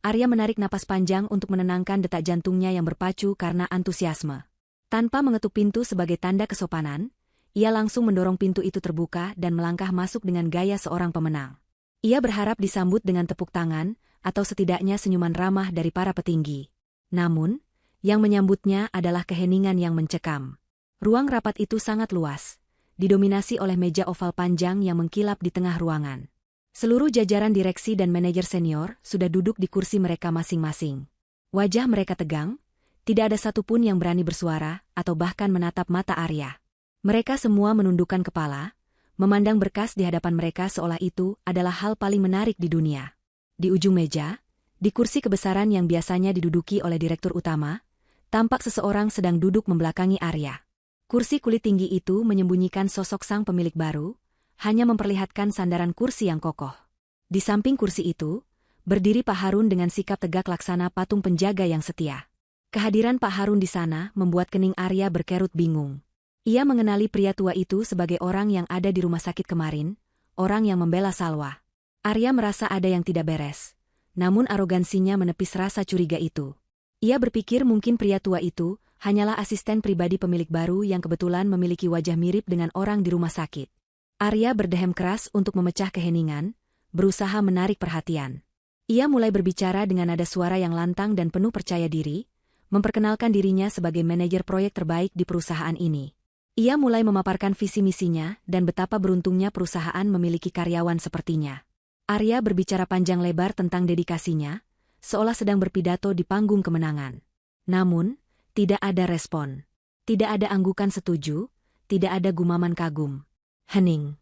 Arya menarik napas panjang untuk menenangkan detak jantungnya yang berpacu karena antusiasme. Tanpa mengetuk pintu sebagai tanda kesopanan, ia langsung mendorong pintu itu terbuka dan melangkah masuk dengan gaya seorang pemenang. Ia berharap disambut dengan tepuk tangan, atau setidaknya senyuman ramah dari para petinggi. Namun, yang menyambutnya adalah keheningan yang mencekam. Ruang rapat itu sangat luas, didominasi oleh meja oval panjang yang mengkilap di tengah ruangan. Seluruh jajaran direksi dan manajer senior sudah duduk di kursi mereka masing-masing. Wajah mereka tegang, tidak ada satupun yang berani bersuara atau bahkan menatap mata Arya. Mereka semua menundukkan kepala, memandang berkas di hadapan mereka seolah itu adalah hal paling menarik di dunia. Di ujung meja, di kursi kebesaran yang biasanya diduduki oleh direktur utama, tampak seseorang sedang duduk membelakangi Arya. Kursi kulit tinggi itu menyembunyikan sosok sang pemilik baru, hanya memperlihatkan sandaran kursi yang kokoh. Di samping kursi itu, berdiri Pak Harun dengan sikap tegak laksana patung penjaga yang setia. Kehadiran Pak Harun di sana membuat kening Arya berkerut bingung. Ia mengenali pria tua itu sebagai orang yang ada di rumah sakit kemarin, orang yang membela Salwa. Arya merasa ada yang tidak beres. Namun arogansinya menepis rasa curiga itu. Ia berpikir mungkin pria tua itu hanyalah asisten pribadi pemilik baru yang kebetulan memiliki wajah mirip dengan orang di rumah sakit. Arya berdehem keras untuk memecah keheningan, berusaha menarik perhatian. Ia mulai berbicara dengan nada suara yang lantang dan penuh percaya diri, memperkenalkan dirinya sebagai manajer proyek terbaik di perusahaan ini. Ia mulai memaparkan visi misinya dan betapa beruntungnya perusahaan memiliki karyawan sepertinya. Arya berbicara panjang lebar tentang dedikasinya, seolah sedang berpidato di panggung kemenangan. Namun, tidak ada respon. Tidak ada anggukan setuju, tidak ada gumaman kagum. Hening.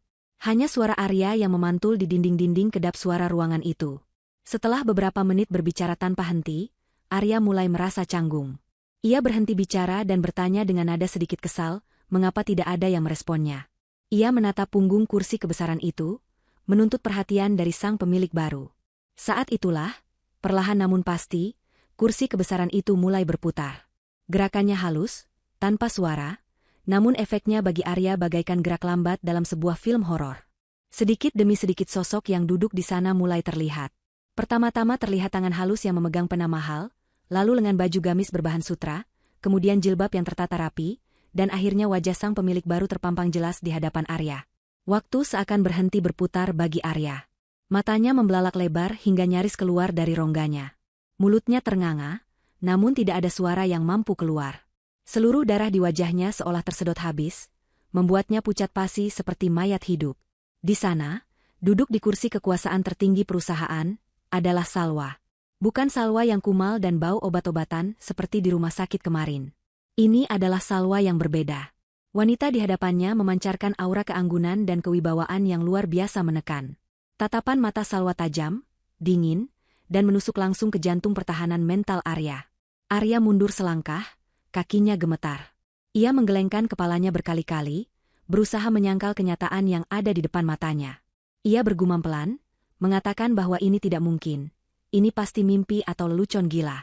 Hanya suara Arya yang memantul di dinding-dinding kedap suara ruangan itu. Setelah beberapa menit berbicara tanpa henti, Arya mulai merasa canggung. Ia berhenti bicara dan bertanya dengan nada sedikit kesal, mengapa tidak ada yang meresponnya. Ia menatap punggung kursi kebesaran itu, menuntut perhatian dari sang pemilik baru. Saat itulah, perlahan namun pasti, kursi kebesaran itu mulai berputar. Gerakannya halus, tanpa suara, namun efeknya bagi Arya bagaikan gerak lambat dalam sebuah film horor. Sedikit demi sedikit sosok yang duduk di sana mulai terlihat. Pertama-tama terlihat tangan halus yang memegang pena mahal, lalu lengan baju gamis berbahan sutra, kemudian jilbab yang tertata rapi, dan akhirnya wajah sang pemilik baru terpampang jelas di hadapan Arya. Waktu seakan berhenti berputar bagi Arya. Matanya membelalak lebar hingga nyaris keluar dari rongganya. Mulutnya ternganga, namun tidak ada suara yang mampu keluar. Seluruh darah di wajahnya seolah tersedot habis, membuatnya pucat pasi seperti mayat hidup. Di sana, duduk di kursi kekuasaan tertinggi perusahaan, adalah Salwa. Bukan Salwa yang kumal dan bau obat-obatan seperti di rumah sakit kemarin. Ini adalah Salwa yang berbeda. Wanita di hadapannya memancarkan aura keanggunan dan kewibawaan yang luar biasa menekan. Tatapan mata Salwa tajam, dingin, dan menusuk langsung ke jantung pertahanan mental Arya. Arya mundur selangkah, kakinya gemetar. Ia menggelengkan kepalanya berkali-kali, berusaha menyangkal kenyataan yang ada di depan matanya. Ia bergumam pelan, mengatakan bahwa ini tidak mungkin. Ini pasti mimpi atau lelucon gila.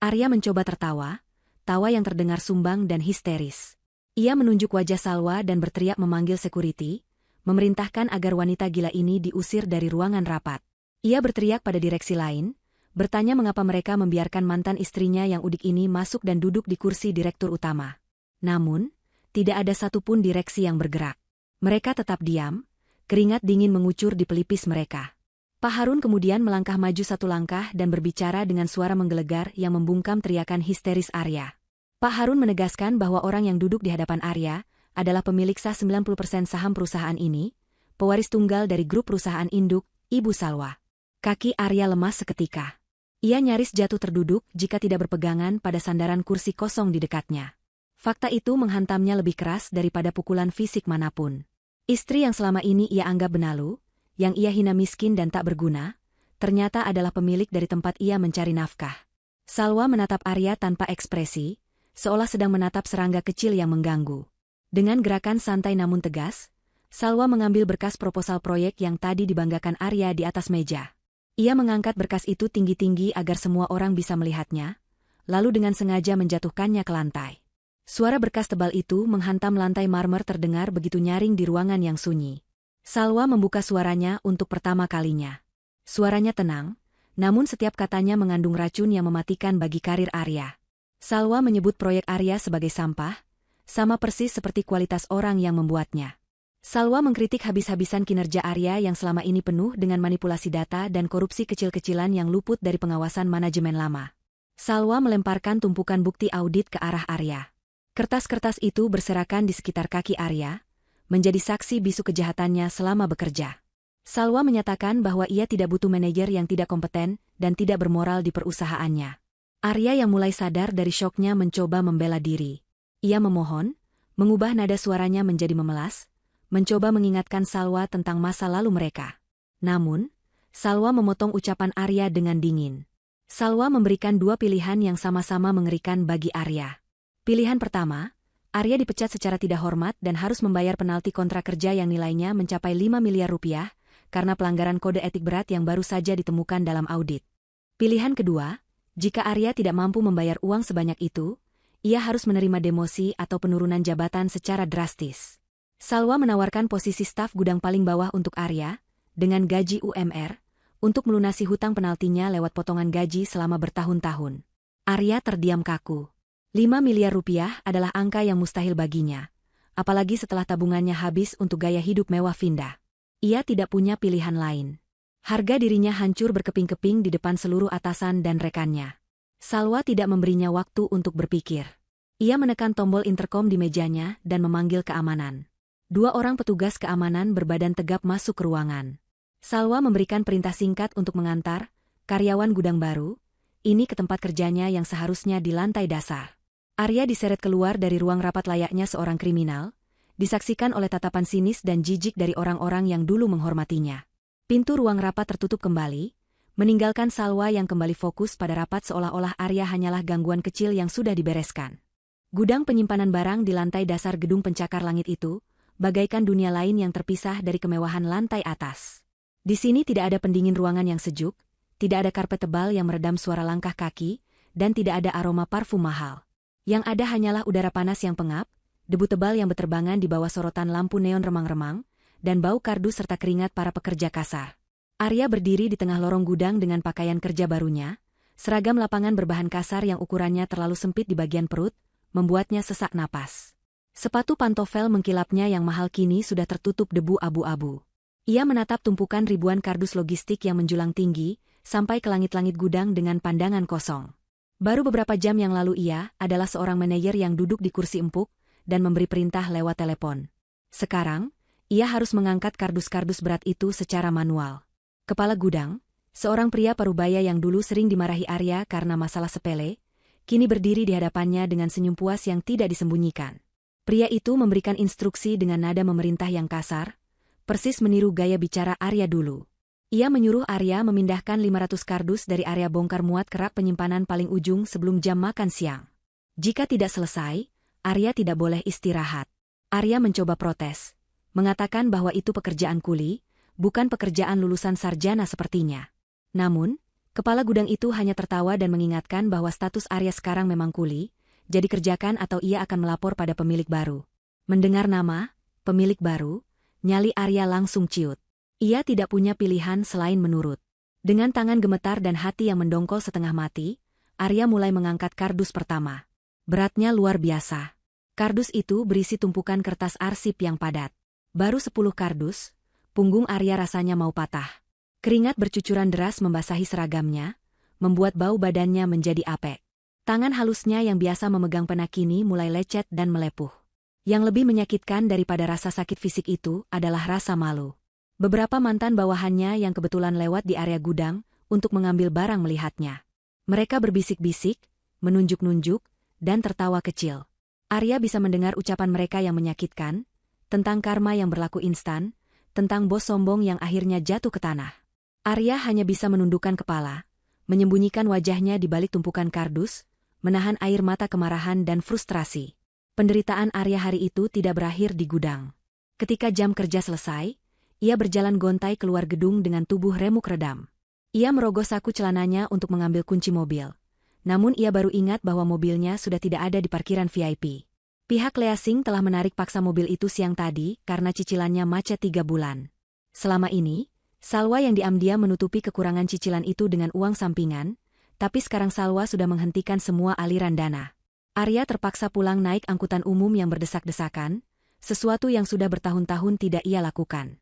Arya mencoba tertawa, tawa yang terdengar sumbang dan histeris. Ia menunjuk wajah Salwa dan berteriak memanggil security, memerintahkan agar wanita gila ini diusir dari ruangan rapat. Ia berteriak pada direksi lain, bertanya mengapa mereka membiarkan mantan istrinya yang udik ini masuk dan duduk di kursi direktur utama. Namun, tidak ada satupun direksi yang bergerak. Mereka tetap diam, keringat dingin mengucur di pelipis mereka. Pak Harun kemudian melangkah maju satu langkah dan berbicara dengan suara menggelegar yang membungkam teriakan histeris Arya. Pak Harun menegaskan bahwa orang yang duduk di hadapan Arya adalah pemilik sah 90% saham perusahaan ini, pewaris tunggal dari grup perusahaan induk, Ibu Salwa. Kaki Arya lemas seketika. Ia nyaris jatuh terduduk jika tidak berpegangan pada sandaran kursi kosong di dekatnya. Fakta itu menghantamnya lebih keras daripada pukulan fisik manapun. Istri yang selama ini ia anggap benalu, yang ia hina miskin dan tak berguna, ternyata adalah pemilik dari tempat ia mencari nafkah. Salwa menatap Arya tanpa ekspresi, seolah sedang menatap serangga kecil yang mengganggu. Dengan gerakan santai namun tegas, Salwa mengambil berkas proposal proyek yang tadi dibanggakan Arya di atas meja. Ia mengangkat berkas itu tinggi-tinggi agar semua orang bisa melihatnya, lalu dengan sengaja menjatuhkannya ke lantai. Suara berkas tebal itu menghantam lantai marmer terdengar begitu nyaring di ruangan yang sunyi. Salwa membuka suaranya untuk pertama kalinya. Suaranya tenang, namun setiap katanya mengandung racun yang mematikan bagi karir Arya. Salwa menyebut proyek Arya sebagai sampah, sama persis seperti kualitas orang yang membuatnya. Salwa mengkritik habis-habisan kinerja Arya yang selama ini penuh dengan manipulasi data dan korupsi kecil-kecilan yang luput dari pengawasan manajemen lama. Salwa melemparkan tumpukan bukti audit ke arah Arya. Kertas-kertas itu berserakan di sekitar kaki Arya, menjadi saksi bisu kejahatannya selama bekerja. Salwa menyatakan bahwa ia tidak butuh manajer yang tidak kompeten dan tidak bermoral di perusahaannya. Arya yang mulai sadar dari syoknya mencoba membela diri. Ia memohon, mengubah nada suaranya menjadi memelas, mencoba mengingatkan Salwa tentang masa lalu mereka. Namun, Salwa memotong ucapan Arya dengan dingin. Salwa memberikan dua pilihan yang sama-sama mengerikan bagi Arya. Pilihan pertama, Arya dipecat secara tidak hormat dan harus membayar penalti kontrak kerja yang nilainya mencapai 5 miliar rupiah karena pelanggaran kode etik berat yang baru saja ditemukan dalam audit. Pilihan kedua, jika Arya tidak mampu membayar uang sebanyak itu, ia harus menerima demosi atau penurunan jabatan secara drastis. Salwa menawarkan posisi staf gudang paling bawah untuk Arya, dengan gaji UMR, untuk melunasi hutang penaltinya lewat potongan gaji selama bertahun-tahun. Arya terdiam kaku. 5 miliar rupiah adalah angka yang mustahil baginya, apalagi setelah tabungannya habis untuk gaya hidup mewah Vinda. Ia tidak punya pilihan lain. Harga dirinya hancur berkeping-keping di depan seluruh atasan dan rekannya. Salwa tidak memberinya waktu untuk berpikir. Ia menekan tombol interkom di mejanya dan memanggil keamanan. 2 orang petugas keamanan berbadan tegap masuk ke ruangan. Salwa memberikan perintah singkat untuk mengantar karyawan gudang baru ini ke tempat kerjanya yang seharusnya di lantai dasar. Arya diseret keluar dari ruang rapat layaknya seorang kriminal, disaksikan oleh tatapan sinis dan jijik dari orang-orang yang dulu menghormatinya. Pintu ruang rapat tertutup kembali, meninggalkan Salwa yang kembali fokus pada rapat seolah-olah Arya hanyalah gangguan kecil yang sudah dibereskan. Gudang penyimpanan barang di lantai dasar gedung pencakar langit itu, bagaikan dunia lain yang terpisah dari kemewahan lantai atas. Di sini tidak ada pendingin ruangan yang sejuk, tidak ada karpet tebal yang meredam suara langkah kaki, dan tidak ada aroma parfum mahal. Yang ada hanyalah udara panas yang pengap, debu tebal yang berterbangan di bawah sorotan lampu neon remang-remang, dan bau kardus serta keringat para pekerja kasar. Arya berdiri di tengah lorong gudang dengan pakaian kerja barunya, seragam lapangan berbahan kasar yang ukurannya terlalu sempit di bagian perut, membuatnya sesak napas. Sepatu pantofel mengkilapnya yang mahal kini sudah tertutup debu abu-abu. Ia menatap tumpukan ribuan kardus logistik yang menjulang tinggi, sampai ke langit-langit gudang dengan pandangan kosong. Baru beberapa jam yang lalu ia adalah seorang manajer yang duduk di kursi empuk dan memberi perintah lewat telepon. Sekarang, ia harus mengangkat kardus-kardus berat itu secara manual. Kepala gudang, seorang pria parubaya yang dulu sering dimarahi Arya karena masalah sepele, kini berdiri di hadapannya dengan senyum puas yang tidak disembunyikan. Pria itu memberikan instruksi dengan nada memerintah yang kasar, persis meniru gaya bicara Arya dulu. Ia menyuruh Arya memindahkan 500 kardus dari area bongkar muat ke rak penyimpanan paling ujung sebelum jam makan siang. Jika tidak selesai, Arya tidak boleh istirahat. Arya mencoba protes, mengatakan bahwa itu pekerjaan kuli, bukan pekerjaan lulusan sarjana sepertinya. Namun, kepala gudang itu hanya tertawa dan mengingatkan bahwa status Arya sekarang memang kuli, jadi kerjakan atau ia akan melapor pada pemilik baru. Mendengar nama, pemilik baru, nyali Arya langsung ciut. Ia tidak punya pilihan selain menurut. Dengan tangan gemetar dan hati yang mendongkol setengah mati, Arya mulai mengangkat kardus pertama. Beratnya luar biasa. Kardus itu berisi tumpukan kertas arsip yang padat. Baru 10 kardus, punggung Arya rasanya mau patah. Keringat bercucuran deras membasahi seragamnya, membuat bau badannya menjadi apek. Tangan halusnya yang biasa memegang pena kini mulai lecet dan melepuh. Yang lebih menyakitkan daripada rasa sakit fisik itu adalah rasa malu. Beberapa mantan bawahannya yang kebetulan lewat di area gudang untuk mengambil barang melihatnya. Mereka berbisik-bisik, menunjuk-nunjuk, dan tertawa kecil. Arya bisa mendengar ucapan mereka yang menyakitkan, tentang karma yang berlaku instan, tentang bos sombong yang akhirnya jatuh ke tanah. Arya hanya bisa menundukkan kepala, menyembunyikan wajahnya di balik tumpukan kardus, menahan air mata kemarahan dan frustrasi. Penderitaan Arya hari itu tidak berakhir di gudang. Ketika jam kerja selesai, ia berjalan gontai keluar gedung dengan tubuh remuk redam. Ia merogoh saku celananya untuk mengambil kunci mobil. Namun ia baru ingat bahwa mobilnya sudah tidak ada di parkiran VIP. Pihak leasing telah menarik paksa mobil itu siang tadi karena cicilannya macet 3 bulan. Selama ini, Salwa yang diam-diam menutupi kekurangan cicilan itu dengan uang sampingan, tapi sekarang Salwa sudah menghentikan semua aliran dana. Arya terpaksa pulang naik angkutan umum yang berdesak-desakan, sesuatu yang sudah bertahun-tahun tidak ia lakukan.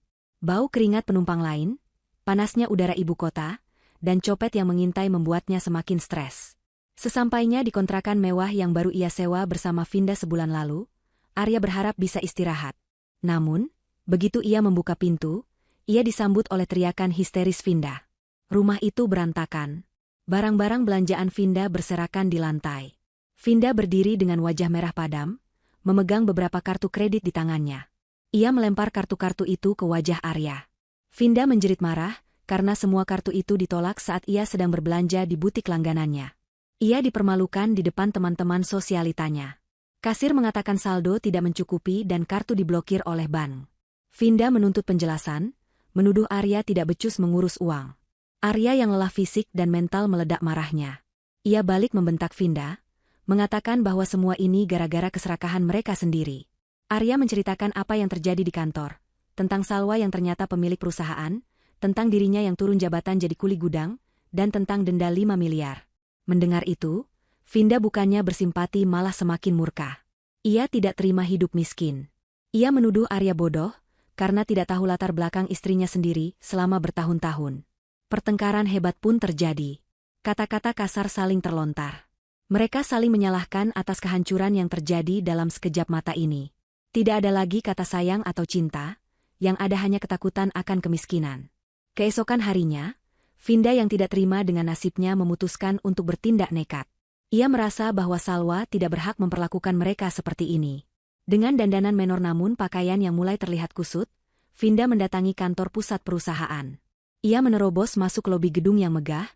Bau keringat penumpang lain, panasnya udara ibu kota, dan copet yang mengintai membuatnya semakin stres. Sesampainya di kontrakan mewah yang baru ia sewa bersama Vinda sebulan lalu, Arya berharap bisa istirahat. Namun, begitu ia membuka pintu, ia disambut oleh teriakan histeris Vinda. Rumah itu berantakan. Barang-barang belanjaan Vinda berserakan di lantai. Vinda berdiri dengan wajah merah padam, memegang beberapa kartu kredit di tangannya. Ia melempar kartu-kartu itu ke wajah Arya. Vinda menjerit marah, karena semua kartu itu ditolak saat ia sedang berbelanja di butik langganannya. Ia dipermalukan di depan teman-teman sosialitanya. Kasir mengatakan saldo tidak mencukupi dan kartu diblokir oleh bank. Vinda menuntut penjelasan, menuduh Arya tidak becus mengurus uang. Arya yang lelah fisik dan mental meledak marahnya. Ia balik membentak Vinda, mengatakan bahwa semua ini gara-gara keserakahan mereka sendiri. Arya menceritakan apa yang terjadi di kantor, tentang Salwa yang ternyata pemilik perusahaan, tentang dirinya yang turun jabatan jadi kuli gudang, dan tentang denda 5 miliar. Mendengar itu, Vinda bukannya bersimpati malah semakin murka. Ia tidak terima hidup miskin. Ia menuduh Arya bodoh, karena tidak tahu latar belakang istrinya sendiri selama bertahun-tahun. Pertengkaran hebat pun terjadi. Kata-kata kasar saling terlontar. Mereka saling menyalahkan atas kehancuran yang terjadi dalam sekejap mata ini. Tidak ada lagi kata sayang atau cinta, yang ada hanya ketakutan akan kemiskinan. Keesokan harinya, Vinda yang tidak terima dengan nasibnya memutuskan untuk bertindak nekat. Ia merasa bahwa Salwa tidak berhak memperlakukan mereka seperti ini. Dengan dandanan menor namun pakaian yang mulai terlihat kusut, Vinda mendatangi kantor pusat perusahaan. Ia menerobos masuk lobi gedung yang megah,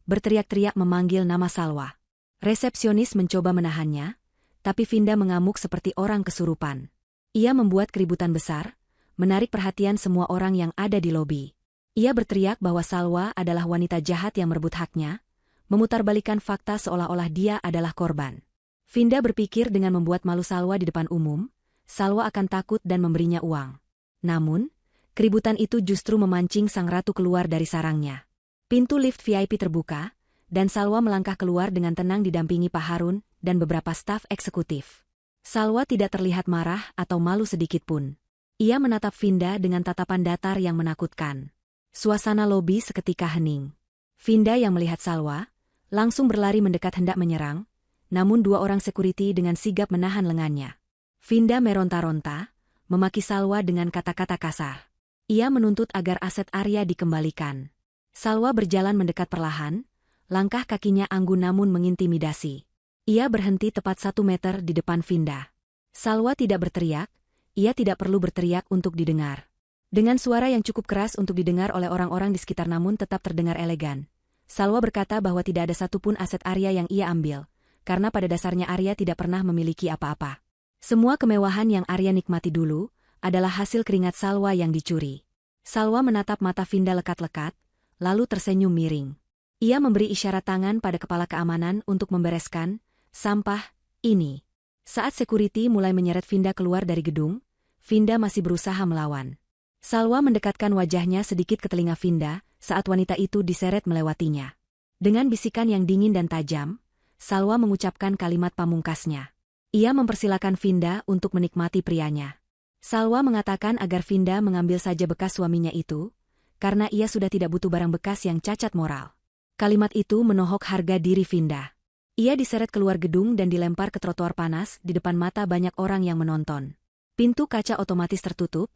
berteriak-teriak memanggil nama Salwa. Resepsionis mencoba menahannya, tapi Vinda mengamuk seperti orang kesurupan. Ia membuat keributan besar, menarik perhatian semua orang yang ada di lobi. Ia berteriak bahwa Salwa adalah wanita jahat yang merebut haknya, memutarbalikkan fakta seolah-olah dia adalah korban. Vinda berpikir dengan membuat malu Salwa di depan umum, Salwa akan takut dan memberinya uang. Namun, keributan itu justru memancing sang ratu keluar dari sarangnya. Pintu lift VIP terbuka, dan Salwa melangkah keluar dengan tenang didampingi Pak Harun dan beberapa staf eksekutif. Salwa tidak terlihat marah atau malu sedikit pun. Ia menatap Vinda dengan tatapan datar yang menakutkan. Suasana lobi seketika hening. Vinda yang melihat Salwa, langsung berlari mendekat hendak menyerang, namun dua orang sekuriti dengan sigap menahan lengannya. Vinda meronta-ronta, memaki Salwa dengan kata-kata kasar. Ia menuntut agar aset Arya dikembalikan. Salwa berjalan mendekat perlahan, langkah kakinya anggun namun mengintimidasi. Ia berhenti tepat 1 meter di depan Vinda. Salwa tidak berteriak, ia tidak perlu berteriak untuk didengar. Dengan suara yang cukup keras untuk didengar oleh orang-orang di sekitar namun tetap terdengar elegan, Salwa berkata bahwa tidak ada satupun aset Arya yang ia ambil, karena pada dasarnya Arya tidak pernah memiliki apa-apa. Semua kemewahan yang Arya nikmati dulu, adalah hasil keringat Salwa yang dicuri. Salwa menatap mata Vinda lekat-lekat, lalu tersenyum miring. Ia memberi isyarat tangan pada kepala keamanan untuk membereskan sampah ini. Saat sekuriti mulai menyeret Vinda keluar dari gedung, Vinda masih berusaha melawan. Salwa mendekatkan wajahnya sedikit ke telinga Vinda, saat wanita itu diseret melewatinya. Dengan bisikan yang dingin dan tajam, Salwa mengucapkan kalimat pamungkasnya. Ia mempersilakan Vinda untuk menikmati prianya. Salwa mengatakan agar Vinda mengambil saja bekas suaminya itu, karena ia sudah tidak butuh barang bekas yang cacat moral. Kalimat itu menohok harga diri Vinda. Ia diseret keluar gedung dan dilempar ke trotoar panas di depan mata banyak orang yang menonton. Pintu kaca otomatis tertutup,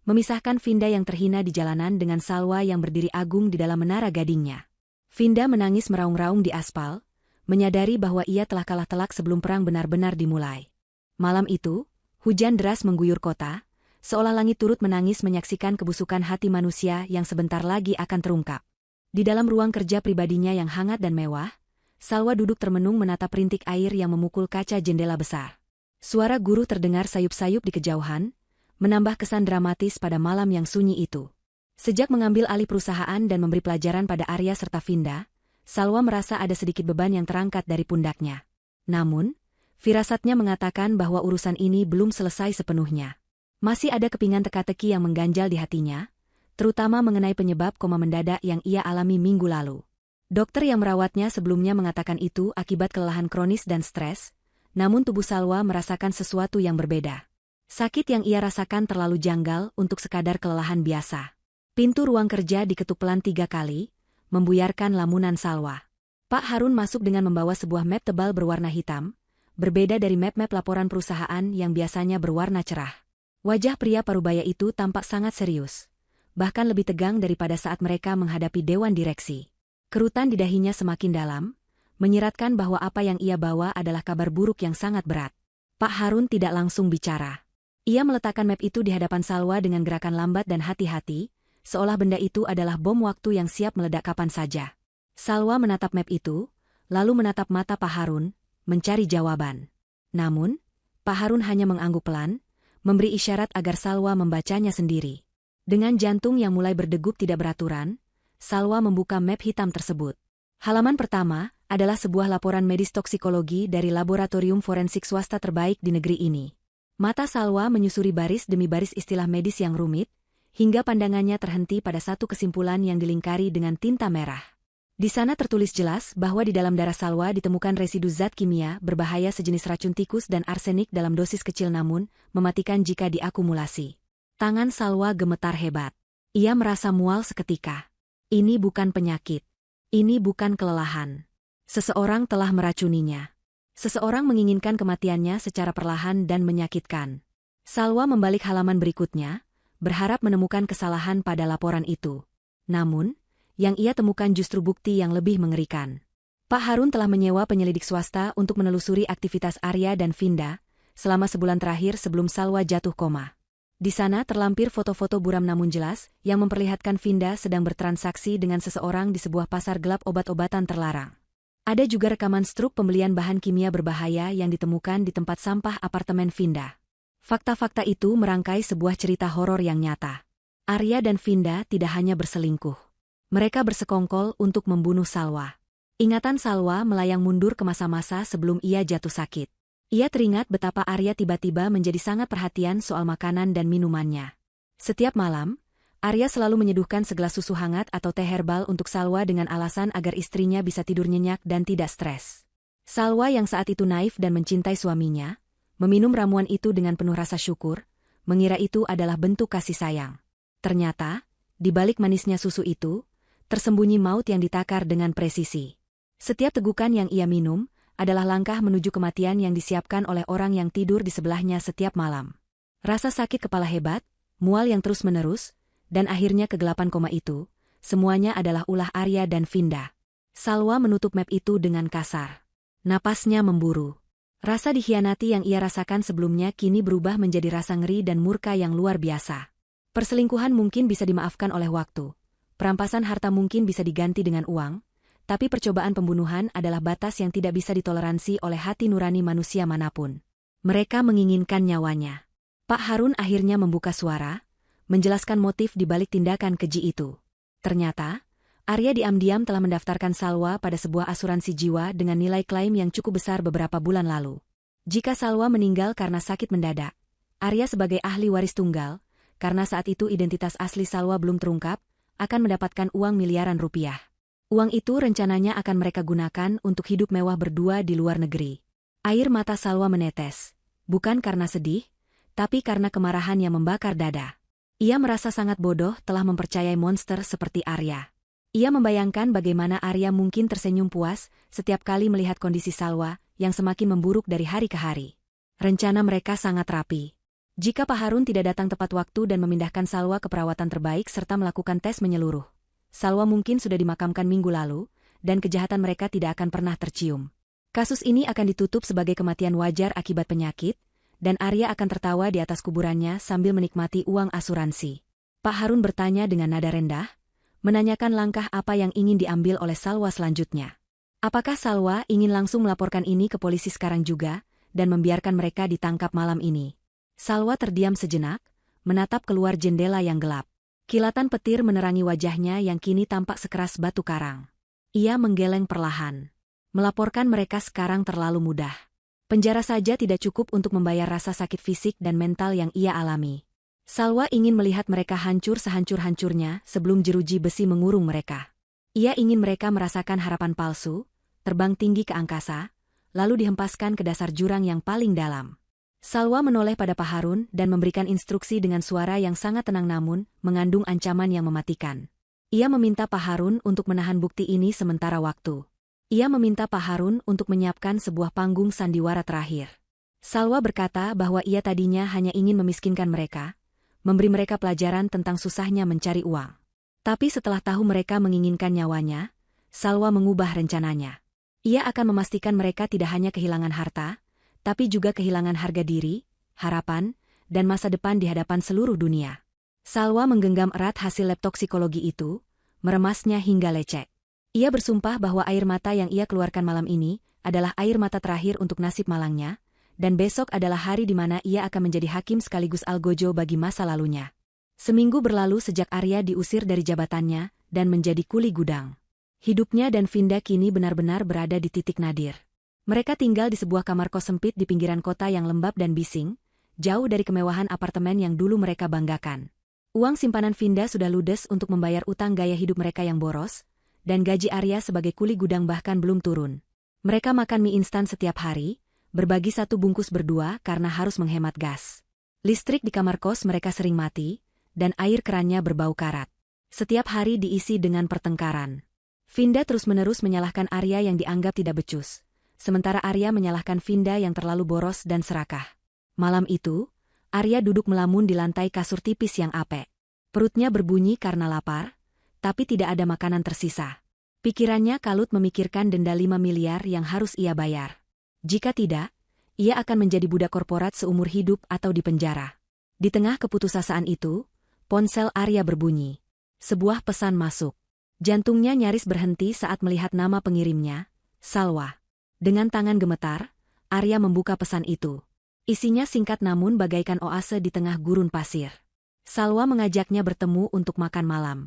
memisahkan Vinda yang terhina di jalanan dengan Salwa yang berdiri agung di dalam menara gadingnya. Vinda menangis meraung-raung di aspal, menyadari bahwa ia telah kalah telak sebelum perang benar-benar dimulai. Malam itu, hujan deras mengguyur kota, seolah langit turut menangis menyaksikan kebusukan hati manusia yang sebentar lagi akan terungkap. Di dalam ruang kerja pribadinya yang hangat dan mewah, Salwa duduk termenung menatap rintik air yang memukul kaca jendela besar. Suara guru terdengar sayup-sayup di kejauhan, menambah kesan dramatis pada malam yang sunyi itu. Sejak mengambil alih perusahaan dan memberi pelajaran pada Arya serta Vinda, Salwa merasa ada sedikit beban yang terangkat dari pundaknya. Namun, firasatnya mengatakan bahwa urusan ini belum selesai sepenuhnya. Masih ada kepingan teka-teki yang mengganjal di hatinya, terutama mengenai penyebab koma mendadak yang ia alami minggu lalu. Dokter yang merawatnya sebelumnya mengatakan itu akibat kelelahan kronis dan stres, namun tubuh Salwa merasakan sesuatu yang berbeda. Sakit yang ia rasakan terlalu janggal untuk sekadar kelelahan biasa. Pintu ruang kerja diketuk pelan 3 kali, membuyarkan lamunan Salwa. Pak Harun masuk dengan membawa sebuah map tebal berwarna hitam, berbeda dari map-map laporan perusahaan yang biasanya berwarna cerah. Wajah pria parubaya itu tampak sangat serius, bahkan lebih tegang daripada saat mereka menghadapi dewan direksi. Kerutan di dahinya semakin dalam, menyiratkan bahwa apa yang ia bawa adalah kabar buruk yang sangat berat. Pak Harun tidak langsung bicara. Ia meletakkan map itu di hadapan Salwa dengan gerakan lambat dan hati-hati, seolah benda itu adalah bom waktu yang siap meledak kapan saja. Salwa menatap map itu, lalu menatap mata Pak Harun, mencari jawaban. Namun, Pak Harun hanya mengangguk pelan, memberi isyarat agar Salwa membacanya sendiri. Dengan jantung yang mulai berdegup tidak beraturan, Salwa membuka map hitam tersebut. Halaman pertama adalah sebuah laporan medis toksikologi dari laboratorium forensik swasta terbaik di negeri ini. Mata Salwa menyusuri baris demi baris istilah medis yang rumit, hingga pandangannya terhenti pada satu kesimpulan yang dilingkari dengan tinta merah. Di sana tertulis jelas bahwa di dalam darah Salwa ditemukan residu zat kimia berbahaya sejenis racun tikus dan arsenik dalam dosis kecil namun mematikan jika diakumulasi. Tangan Salwa gemetar hebat. Ia merasa mual seketika. Ini bukan penyakit. Ini bukan kelelahan. Seseorang telah meracuninya. Seseorang menginginkan kematiannya secara perlahan dan menyakitkan. Salwa membalik halaman berikutnya, berharap menemukan kesalahan pada laporan itu. Namun, yang ia temukan justru bukti yang lebih mengerikan. Pak Harun telah menyewa penyelidik swasta untuk menelusuri aktivitas Arya dan Vinda selama sebulan terakhir sebelum Salwa jatuh koma. Di sana terlampir foto-foto buram namun jelas yang memperlihatkan Vinda sedang bertransaksi dengan seseorang di sebuah pasar gelap obat-obatan terlarang. Ada juga rekaman struk pembelian bahan kimia berbahaya yang ditemukan di tempat sampah apartemen Vinda. Fakta-fakta itu merangkai sebuah cerita horor yang nyata. Arya dan Vinda tidak hanya berselingkuh. Mereka bersekongkol untuk membunuh Salwa. Ingatan Salwa melayang mundur ke masa-masa sebelum ia jatuh sakit. Ia teringat betapa Arya tiba-tiba menjadi sangat perhatian soal makanan dan minumannya. Setiap malam, Arya selalu menyeduhkan segelas susu hangat atau teh herbal untuk Salwa dengan alasan agar istrinya bisa tidur nyenyak dan tidak stres. Salwa yang saat itu naif dan mencintai suaminya, meminum ramuan itu dengan penuh rasa syukur, mengira itu adalah bentuk kasih sayang. Ternyata, di balik manisnya susu itu, tersembunyi maut yang ditakar dengan presisi. Setiap tegukan yang ia minum adalah langkah menuju kematian yang disiapkan oleh orang yang tidur di sebelahnya setiap malam. Rasa sakit kepala hebat, mual yang terus-menerus, dan akhirnya kegelapan koma itu, semuanya adalah ulah Arya dan Vinda. Salwa menutup map itu dengan kasar. Napasnya memburu. Rasa dikhianati yang ia rasakan sebelumnya kini berubah menjadi rasa ngeri dan murka yang luar biasa. Perselingkuhan mungkin bisa dimaafkan oleh waktu. Perampasan harta mungkin bisa diganti dengan uang, tapi percobaan pembunuhan adalah batas yang tidak bisa ditoleransi oleh hati nurani manusia manapun. Mereka menginginkan nyawanya. Pak Harun akhirnya membuka suara, menjelaskan motif di balik tindakan keji itu. Ternyata, Arya diam-diam telah mendaftarkan Salwa pada sebuah asuransi jiwa dengan nilai klaim yang cukup besar beberapa bulan lalu. Jika Salwa meninggal karena sakit mendadak, Arya sebagai ahli waris tunggal, karena saat itu identitas asli Salwa belum terungkap, akan mendapatkan uang miliaran rupiah. Uang itu rencananya akan mereka gunakan untuk hidup mewah berdua di luar negeri. Air mata Salwa menetes, bukan karena sedih, tapi karena kemarahan yang membakar dada. Ia merasa sangat bodoh telah mempercayai monster seperti Arya. Ia membayangkan bagaimana Arya mungkin tersenyum puas setiap kali melihat kondisi Salwa yang semakin memburuk dari hari ke hari. Rencana mereka sangat rapi. Jika Pak Harun tidak datang tepat waktu dan memindahkan Salwa ke perawatan terbaik serta melakukan tes menyeluruh, Salwa mungkin sudah dimakamkan minggu lalu, dan kejahatan mereka tidak akan pernah tercium. Kasus ini akan ditutup sebagai kematian wajar akibat penyakit, dan Arya akan tertawa di atas kuburannya sambil menikmati uang asuransi. Pak Harun bertanya dengan nada rendah, menanyakan langkah apa yang ingin diambil oleh Salwa selanjutnya. Apakah Salwa ingin langsung melaporkan ini ke polisi sekarang juga, dan membiarkan mereka ditangkap malam ini? Salwa terdiam sejenak, menatap keluar jendela yang gelap. Kilatan petir menerangi wajahnya yang kini tampak sekeras batu karang. Ia menggeleng perlahan. Melaporkan mereka sekarang terlalu mudah. Penjara saja tidak cukup untuk membayar rasa sakit fisik dan mental yang ia alami. Salwa ingin melihat mereka hancur sehancur-hancurnya sebelum jeruji besi mengurung mereka. Ia ingin mereka merasakan harapan palsu, terbang tinggi ke angkasa, lalu dihempaskan ke dasar jurang yang paling dalam. Salwa menoleh pada Pak Harun dan memberikan instruksi dengan suara yang sangat tenang namun mengandung ancaman yang mematikan. Ia meminta Pak Harun untuk menahan bukti ini sementara waktu. Ia meminta Pak Harun untuk menyiapkan sebuah panggung sandiwara terakhir. Salwa berkata bahwa ia tadinya hanya ingin memiskinkan mereka, memberi mereka pelajaran tentang susahnya mencari uang. Tapi setelah tahu mereka menginginkan nyawanya, Salwa mengubah rencananya. Ia akan memastikan mereka tidak hanya kehilangan harta, tapi juga kehilangan harga diri, harapan, dan masa depan di hadapan seluruh dunia. Salwa menggenggam erat hasil lab toksikologi itu, meremasnya hingga lecek. Ia bersumpah bahwa air mata yang ia keluarkan malam ini adalah air mata terakhir untuk nasib malangnya, dan besok adalah hari di mana ia akan menjadi hakim sekaligus algojo bagi masa lalunya. Seminggu berlalu sejak Arya diusir dari jabatannya dan menjadi kuli gudang. Hidupnya dan Vinda kini benar-benar berada di titik nadir. Mereka tinggal di sebuah kamar kos sempit di pinggiran kota yang lembab dan bising, jauh dari kemewahan apartemen yang dulu mereka banggakan. Uang simpanan Vinda sudah ludes untuk membayar utang gaya hidup mereka yang boros, dan gaji Arya sebagai kuli gudang bahkan belum turun. Mereka makan mie instan setiap hari, berbagi satu bungkus berdua karena harus menghemat gas. Listrik di kamar kos mereka sering mati, dan air kerannya berbau karat. Setiap hari diisi dengan pertengkaran. Vinda terus-menerus menyalahkan Arya yang dianggap tidak becus, sementara Arya menyalahkan Vinda yang terlalu boros dan serakah. Malam itu, Arya duduk melamun di lantai kasur tipis yang apek. Perutnya berbunyi karena lapar, tapi tidak ada makanan tersisa. Pikirannya kalut memikirkan denda 5 miliar yang harus ia bayar. Jika tidak, ia akan menjadi budak korporat seumur hidup atau dipenjara. Di tengah keputusasaan itu, ponsel Arya berbunyi. Sebuah pesan masuk. Jantungnya nyaris berhenti saat melihat nama pengirimnya, Salwa. Dengan tangan gemetar, Arya membuka pesan itu. Isinya singkat namun bagaikan oase di tengah gurun pasir. Salwa mengajaknya bertemu untuk makan malam.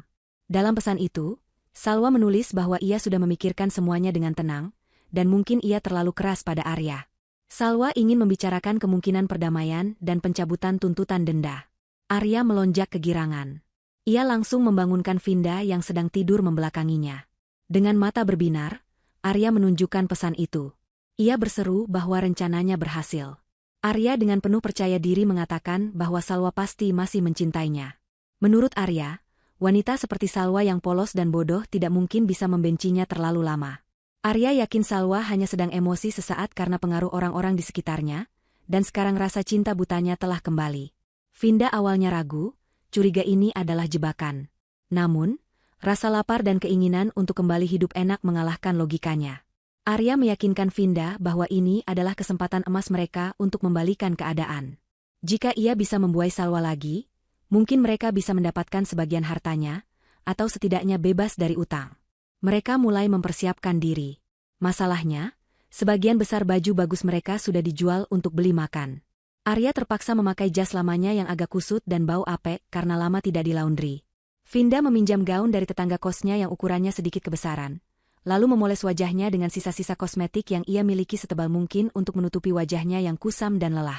Dalam pesan itu, Salwa menulis bahwa ia sudah memikirkan semuanya dengan tenang, dan mungkin ia terlalu keras pada Arya. Salwa ingin membicarakan kemungkinan perdamaian dan pencabutan tuntutan denda. Arya melonjak kegirangan. Ia langsung membangunkan Vinda yang sedang tidur membelakanginya. Dengan mata berbinar, Arya menunjukkan pesan itu. Ia berseru bahwa rencananya berhasil. Arya dengan penuh percaya diri mengatakan bahwa Salwa pasti masih mencintainya. Menurut Arya, wanita seperti Salwa yang polos dan bodoh tidak mungkin bisa membencinya terlalu lama. Arya yakin Salwa hanya sedang emosi sesaat karena pengaruh orang-orang di sekitarnya, dan sekarang rasa cinta butanya telah kembali. Vinda awalnya ragu, curiga ini adalah jebakan. Namun, rasa lapar dan keinginan untuk kembali hidup enak mengalahkan logikanya. Arya meyakinkan Vinda bahwa ini adalah kesempatan emas mereka untuk membalikan keadaan. Jika ia bisa membuai Salwa lagi, mungkin mereka bisa mendapatkan sebagian hartanya, atau setidaknya bebas dari utang. Mereka mulai mempersiapkan diri. Masalahnya, sebagian besar baju bagus mereka sudah dijual untuk beli makan. Arya terpaksa memakai jas lamanya yang agak kusut dan bau apek karena lama tidak dilaundry. Vinda meminjam gaun dari tetangga kosnya yang ukurannya sedikit kebesaran, lalu memoles wajahnya dengan sisa-sisa kosmetik yang ia miliki setebal mungkin untuk menutupi wajahnya yang kusam dan lelah.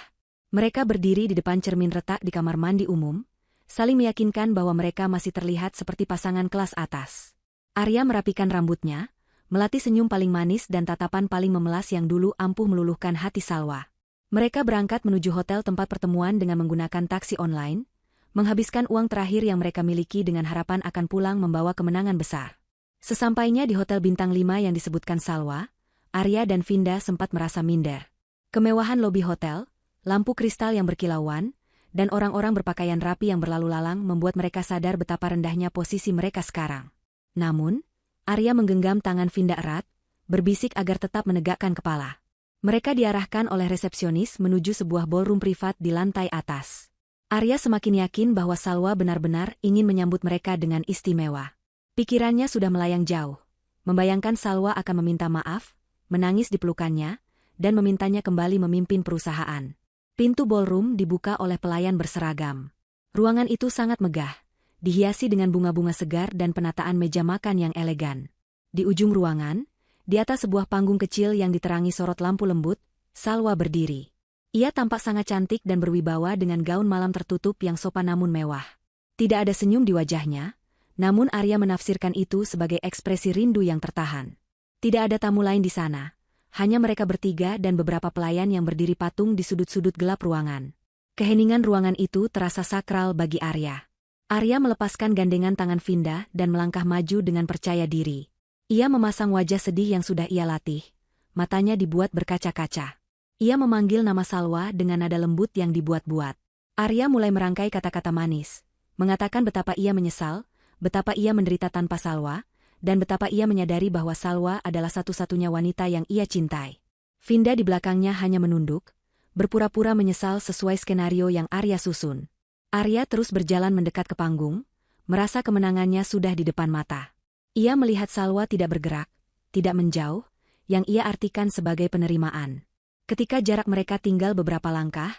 Mereka berdiri di depan cermin retak di kamar mandi umum, saling meyakinkan bahwa mereka masih terlihat seperti pasangan kelas atas. Arya merapikan rambutnya, melatih senyum paling manis dan tatapan paling memelas yang dulu ampuh meluluhkan hati Salwa. Mereka berangkat menuju hotel tempat pertemuan dengan menggunakan taksi online, menghabiskan uang terakhir yang mereka miliki dengan harapan akan pulang membawa kemenangan besar. Sesampainya di hotel bintang 5 yang disebutkan Salwa, Arya dan Vinda sempat merasa minder. Kemewahan lobi hotel, lampu kristal yang berkilauan, dan orang-orang berpakaian rapi yang berlalu lalang membuat mereka sadar betapa rendahnya posisi mereka sekarang. Namun, Arya menggenggam tangan Vinda erat, berbisik agar tetap menegakkan kepala. Mereka diarahkan oleh resepsionis menuju sebuah ballroom privat di lantai atas. Arya semakin yakin bahwa Salwa benar-benar ingin menyambut mereka dengan istimewa. Pikirannya sudah melayang jauh, membayangkan Salwa akan meminta maaf, menangis di pelukannya, dan memintanya kembali memimpin perusahaan. Pintu ballroom dibuka oleh pelayan berseragam. Ruangan itu sangat megah, dihiasi dengan bunga-bunga segar dan penataan meja makan yang elegan. Di ujung ruangan, di atas sebuah panggung kecil yang diterangi sorot lampu lembut, Salwa berdiri. Ia tampak sangat cantik dan berwibawa dengan gaun malam tertutup yang sopan namun mewah. Tidak ada senyum di wajahnya, namun Arya menafsirkan itu sebagai ekspresi rindu yang tertahan. Tidak ada tamu lain di sana, hanya mereka bertiga dan beberapa pelayan yang berdiri patung di sudut-sudut gelap ruangan. Keheningan ruangan itu terasa sakral bagi Arya. Arya melepaskan gandengan tangan Vinda dan melangkah maju dengan percaya diri. Ia memasang wajah sedih yang sudah ia latih, matanya dibuat berkaca-kaca. Ia memanggil nama Salwa dengan nada lembut yang dibuat-buat. Arya mulai merangkai kata-kata manis, mengatakan betapa ia menyesal, betapa ia menderita tanpa Salwa, dan betapa ia menyadari bahwa Salwa adalah satu-satunya wanita yang ia cintai. Vinda di belakangnya hanya menunduk, berpura-pura menyesal sesuai skenario yang Arya susun. Arya terus berjalan mendekat ke panggung, merasa kemenangannya sudah di depan mata. Ia melihat Salwa tidak bergerak, tidak menjauh, yang ia artikan sebagai penerimaan. Ketika jarak mereka tinggal beberapa langkah,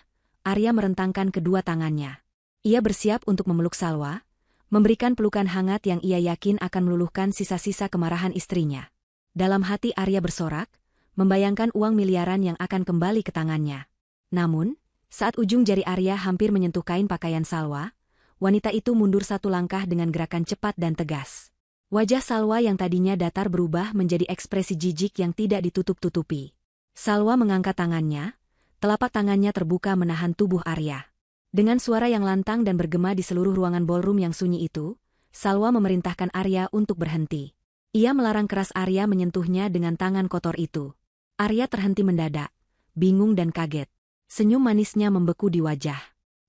Arya merentangkan kedua tangannya. Ia bersiap untuk memeluk Salwa, memberikan pelukan hangat yang ia yakin akan meluluhkan sisa-sisa kemarahan istrinya. Dalam hati Arya bersorak, membayangkan uang miliaran yang akan kembali ke tangannya. Namun, saat ujung jari Arya hampir menyentuh kain pakaian Salwa, wanita itu mundur satu langkah dengan gerakan cepat dan tegas. Wajah Salwa yang tadinya datar berubah menjadi ekspresi jijik yang tidak ditutup-tutupi. Salwa mengangkat tangannya, telapak tangannya terbuka menahan tubuh Arya. Dengan suara yang lantang dan bergema di seluruh ruangan ballroom yang sunyi itu, Salwa memerintahkan Arya untuk berhenti. Ia melarang keras Arya menyentuhnya dengan tangan kotor itu. Arya terhenti mendadak, bingung dan kaget. Senyum manisnya membeku di wajah.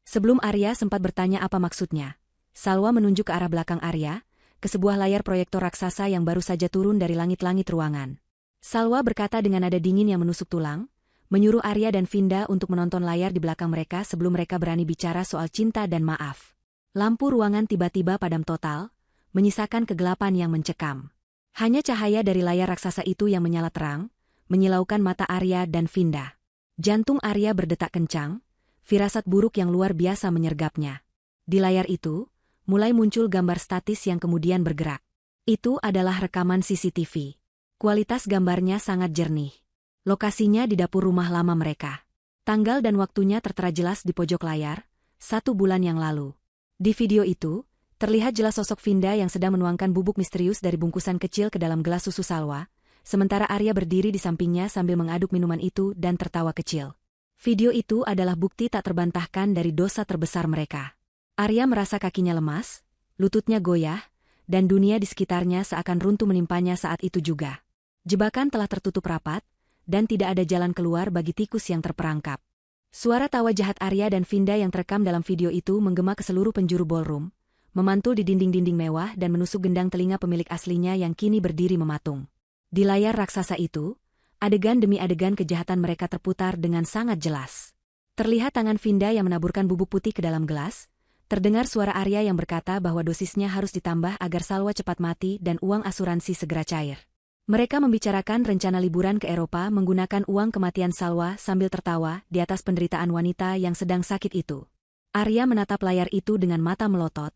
Sebelum Arya sempat bertanya apa maksudnya, Salwa menunjuk ke arah belakang Arya, ke sebuah layar proyektor raksasa yang baru saja turun dari langit-langit ruangan. Salwa berkata dengan nada dingin yang menusuk tulang, menyuruh Arya dan Vinda untuk menonton layar di belakang mereka sebelum mereka berani bicara soal cinta dan maaf. Lampu ruangan tiba-tiba padam total, menyisakan kegelapan yang mencekam. Hanya cahaya dari layar raksasa itu yang menyala terang, menyilaukan mata Arya dan Vinda. Jantung Arya berdetak kencang, firasat buruk yang luar biasa menyergapnya. Di layar itu, mulai muncul gambar statis yang kemudian bergerak. Itu adalah rekaman CCTV. Kualitas gambarnya sangat jernih. Lokasinya di dapur rumah lama mereka. Tanggal dan waktunya tertera jelas di pojok layar, 1 bulan yang lalu. Di video itu, terlihat jelas sosok Vinda yang sedang menuangkan bubuk misterius dari bungkusan kecil ke dalam gelas susu Salwa, sementara Arya berdiri di sampingnya sambil mengaduk minuman itu dan tertawa kecil. Video itu adalah bukti tak terbantahkan dari dosa terbesar mereka. Arya merasa kakinya lemas, lututnya goyah, dan dunia di sekitarnya seakan runtuh menimpanya saat itu juga. Jebakan telah tertutup rapat, dan tidak ada jalan keluar bagi tikus yang terperangkap. Suara tawa jahat Arya dan Vinda yang terekam dalam video itu menggema ke seluruh penjuru ballroom, memantul di dinding-dinding mewah dan menusuk gendang telinga pemilik aslinya yang kini berdiri mematung. Di layar raksasa itu, adegan demi adegan kejahatan mereka terputar dengan sangat jelas. Terlihat tangan Vinda yang menaburkan bubuk putih ke dalam gelas, terdengar suara Arya yang berkata bahwa dosisnya harus ditambah agar Salwa cepat mati dan uang asuransi segera cair. Mereka membicarakan rencana liburan ke Eropa menggunakan uang kematian Salwa sambil tertawa di atas penderitaan wanita yang sedang sakit itu. Arya menatap layar itu dengan mata melotot,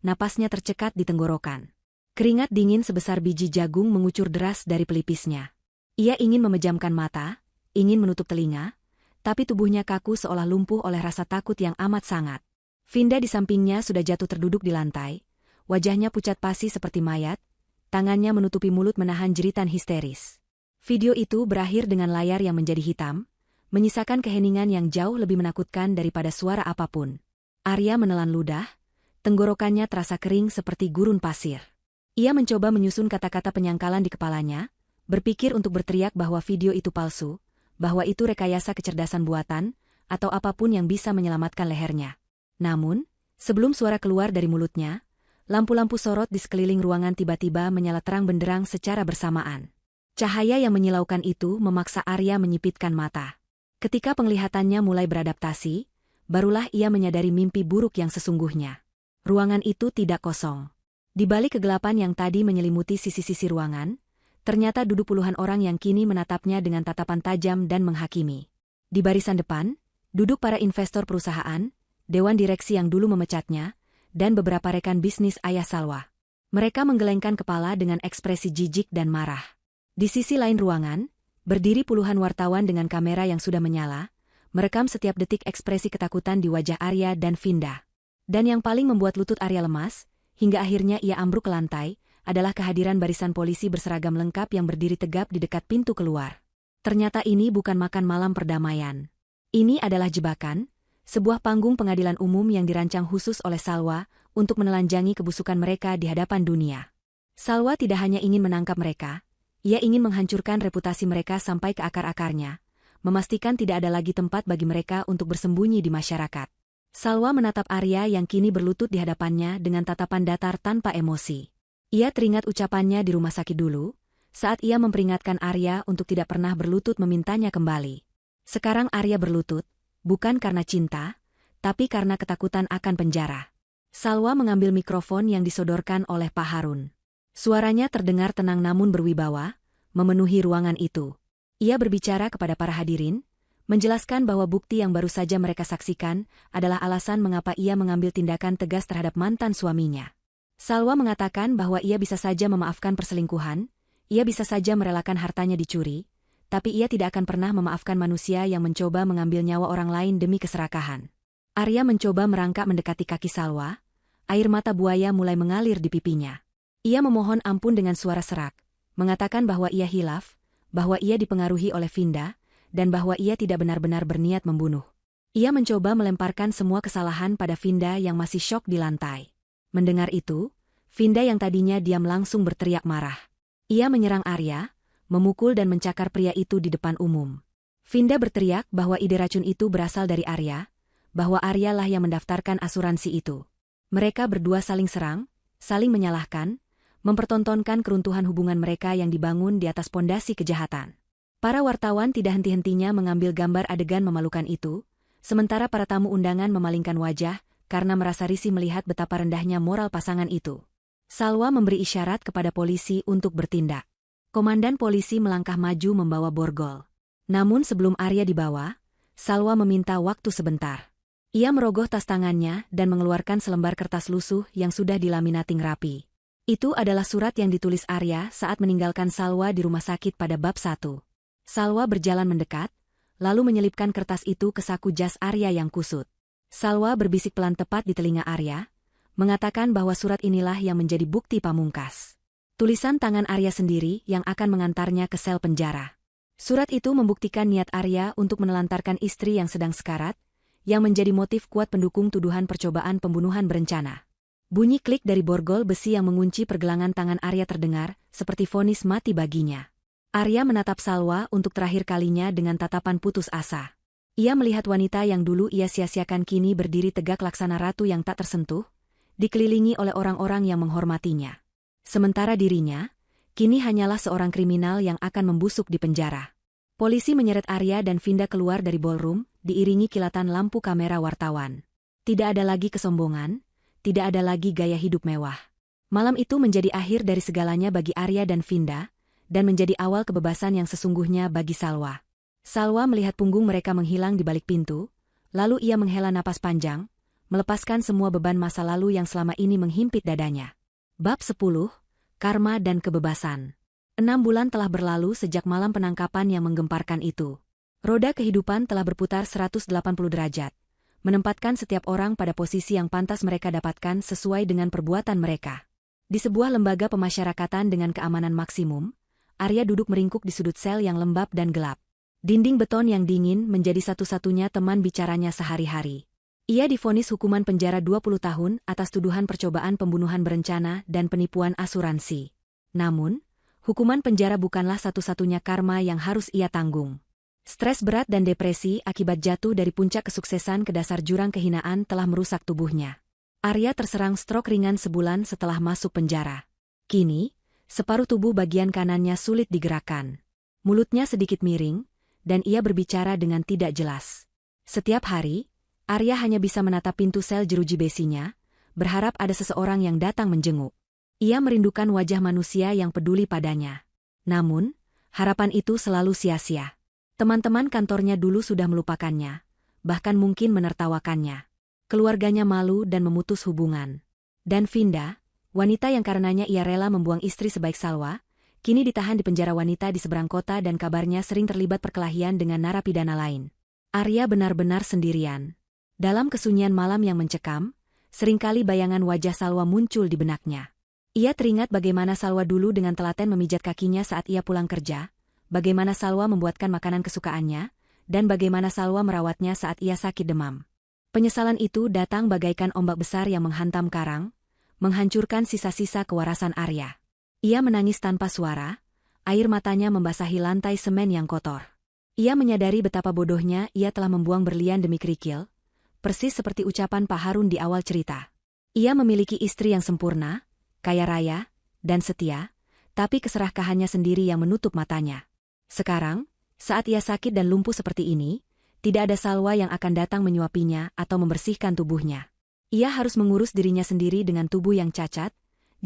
napasnya tercekat di tenggorokan. Keringat dingin sebesar biji jagung mengucur deras dari pelipisnya. Ia ingin memejamkan mata, ingin menutup telinga, tapi tubuhnya kaku seolah lumpuh oleh rasa takut yang amat sangat. Vinda di sampingnya sudah jatuh terduduk di lantai, wajahnya pucat pasi seperti mayat, tangannya menutupi mulut menahan jeritan histeris. Video itu berakhir dengan layar yang menjadi hitam, menyisakan keheningan yang jauh lebih menakutkan daripada suara apapun. Arya menelan ludah, tenggorokannya terasa kering seperti gurun pasir. Ia mencoba menyusun kata-kata penyangkalan di kepalanya, berpikir untuk berteriak bahwa video itu palsu, bahwa itu rekayasa kecerdasan buatan, atau apapun yang bisa menyelamatkan lehernya. Namun, sebelum suara keluar dari mulutnya, lampu-lampu sorot di sekeliling ruangan tiba-tiba menyala terang benderang secara bersamaan. Cahaya yang menyilaukan itu memaksa Arya menyipitkan mata. Ketika penglihatannya mulai beradaptasi, barulah ia menyadari mimpi buruk yang sesungguhnya. Ruangan itu tidak kosong. Di balik kegelapan yang tadi menyelimuti sisi-sisi ruangan, ternyata duduk puluhan orang yang kini menatapnya dengan tatapan tajam dan menghakimi. Di barisan depan, duduk para investor perusahaan, dewan direksi yang dulu memecatnya, dan beberapa rekan bisnis ayah Salwa. Mereka menggelengkan kepala dengan ekspresi jijik dan marah. Di sisi lain ruangan, berdiri puluhan wartawan dengan kamera yang sudah menyala, merekam setiap detik ekspresi ketakutan di wajah Arya dan Vinda. Dan yang paling membuat lutut Arya lemas, hingga akhirnya ia ambruk ke lantai, adalah kehadiran barisan polisi berseragam lengkap yang berdiri tegap di dekat pintu keluar. Ternyata ini bukan makan malam perdamaian. Ini adalah jebakan, sebuah panggung pengadilan umum yang dirancang khusus oleh Salwa untuk menelanjangi kebusukan mereka di hadapan dunia. Salwa tidak hanya ingin menangkap mereka, ia ingin menghancurkan reputasi mereka sampai ke akar-akarnya, memastikan tidak ada lagi tempat bagi mereka untuk bersembunyi di masyarakat. Salwa menatap Arya yang kini berlutut di hadapannya dengan tatapan datar tanpa emosi. Ia teringat ucapannya di rumah sakit dulu, saat ia memperingatkan Arya untuk tidak pernah berlutut memintanya kembali. Sekarang Arya berlutut, bukan karena cinta, tapi karena ketakutan akan penjara. Salwa mengambil mikrofon yang disodorkan oleh Pak Harun. Suaranya terdengar tenang namun berwibawa, memenuhi ruangan itu. Ia berbicara kepada para hadirin, menjelaskan bahwa bukti yang baru saja mereka saksikan adalah alasan mengapa ia mengambil tindakan tegas terhadap mantan suaminya. Salwa mengatakan bahwa ia bisa saja memaafkan perselingkuhan, ia bisa saja merelakan hartanya dicuri, tapi ia tidak akan pernah memaafkan manusia yang mencoba mengambil nyawa orang lain demi keserakahan. Arya mencoba merangkak mendekati kaki Salwa, air mata buaya mulai mengalir di pipinya. Ia memohon ampun dengan suara serak, mengatakan bahwa ia hilaf, bahwa ia dipengaruhi oleh Vinda, dan bahwa ia tidak benar-benar berniat membunuh. Ia mencoba melemparkan semua kesalahan pada Vinda yang masih syok di lantai. Mendengar itu, Vinda yang tadinya diam langsung berteriak marah. Ia menyerang Arya, memukul dan mencakar pria itu di depan umum. Vinda berteriak bahwa ide racun itu berasal dari Arya, bahwa Arya lah yang mendaftarkan asuransi itu. Mereka berdua saling serang, saling menyalahkan, mempertontonkan keruntuhan hubungan mereka yang dibangun di atas pondasi kejahatan. Para wartawan tidak henti-hentinya mengambil gambar adegan memalukan itu, sementara para tamu undangan memalingkan wajah karena merasa risih melihat betapa rendahnya moral pasangan itu. Salwa memberi isyarat kepada polisi untuk bertindak. Komandan polisi melangkah maju membawa borgol. Namun sebelum Arya dibawa, Salwa meminta waktu sebentar. Ia merogoh tas tangannya dan mengeluarkan selembar kertas lusuh yang sudah dilaminating rapi. Itu adalah surat yang ditulis Arya saat meninggalkan Salwa di rumah sakit pada bab 1. Salwa berjalan mendekat, lalu menyelipkan kertas itu ke saku jas Arya yang kusut. Salwa berbisik pelan tepat di telinga Arya, mengatakan bahwa surat inilah yang menjadi bukti pamungkas. Tulisan tangan Arya sendiri yang akan mengantarnya ke sel penjara. Surat itu membuktikan niat Arya untuk menelantarkan istri yang sedang sekarat, yang menjadi motif kuat pendukung tuduhan percobaan pembunuhan berencana. Bunyi klik dari borgol besi yang mengunci pergelangan tangan Arya terdengar, seperti vonis mati baginya. Arya menatap Salwa untuk terakhir kalinya dengan tatapan putus asa. Ia melihat wanita yang dulu ia sia-siakan kini berdiri tegak laksana ratu yang tak tersentuh, dikelilingi oleh orang-orang yang menghormatinya. Sementara dirinya, kini hanyalah seorang kriminal yang akan membusuk di penjara. Polisi menyeret Arya dan Vinda keluar dari ballroom, diiringi kilatan lampu kamera wartawan. Tidak ada lagi kesombongan, tidak ada lagi gaya hidup mewah. Malam itu menjadi akhir dari segalanya bagi Arya dan Vinda, dan menjadi awal kebebasan yang sesungguhnya bagi Salwa. Salwa melihat punggung mereka menghilang di balik pintu, lalu ia menghela napas panjang, melepaskan semua beban masa lalu yang selama ini menghimpit dadanya. Bab 10, Karma dan Kebebasan. 6 bulan telah berlalu sejak malam penangkapan yang menggemparkan itu. Roda kehidupan telah berputar 180 derajat, menempatkan setiap orang pada posisi yang pantas mereka dapatkan sesuai dengan perbuatan mereka. Di sebuah lembaga pemasyarakatan dengan keamanan maksimum, Arya duduk meringkuk di sudut sel yang lembab dan gelap. Dinding beton yang dingin menjadi satu-satunya teman bicaranya sehari-hari. Ia divonis hukuman penjara 20 tahun atas tuduhan percobaan pembunuhan berencana dan penipuan asuransi. Namun, hukuman penjara bukanlah satu-satunya karma yang harus ia tanggung. Stres berat dan depresi akibat jatuh dari puncak kesuksesan ke dasar jurang kehinaan telah merusak tubuhnya. Arya terserang stroke ringan sebulan setelah masuk penjara. Kini, separuh tubuh bagian kanannya sulit digerakkan. Mulutnya sedikit miring, dan ia berbicara dengan tidak jelas. Setiap hari, Arya hanya bisa menatap pintu sel jeruji besinya, berharap ada seseorang yang datang menjenguk. Ia merindukan wajah manusia yang peduli padanya. Namun, harapan itu selalu sia-sia. Teman-teman kantornya dulu sudah melupakannya, bahkan mungkin menertawakannya. Keluarganya malu dan memutus hubungan. Dan Vinda, wanita yang karenanya ia rela membuang istri sebaik Salwa, kini ditahan di penjara wanita di seberang kota dan kabarnya sering terlibat perkelahian dengan narapidana lain. Arya benar-benar sendirian. Dalam kesunyian malam yang mencekam, seringkali bayangan wajah Salwa muncul di benaknya. Ia teringat bagaimana Salwa dulu dengan telaten memijat kakinya saat ia pulang kerja, bagaimana Salwa membuatkan makanan kesukaannya, dan bagaimana Salwa merawatnya saat ia sakit demam. Penyesalan itu datang bagaikan ombak besar yang menghantam karang, menghancurkan sisa-sisa kewarasan Arya. Ia menangis tanpa suara, air matanya membasahi lantai semen yang kotor. Ia menyadari betapa bodohnya ia telah membuang berlian demi kerikil, persis seperti ucapan Pak Harun di awal cerita. Ia memiliki istri yang sempurna, kaya raya, dan setia, tapi keserakahannya sendiri yang menutup matanya. Sekarang, saat ia sakit dan lumpuh seperti ini, tidak ada Salwa yang akan datang menyuapinya atau membersihkan tubuhnya. Ia harus mengurus dirinya sendiri dengan tubuh yang cacat,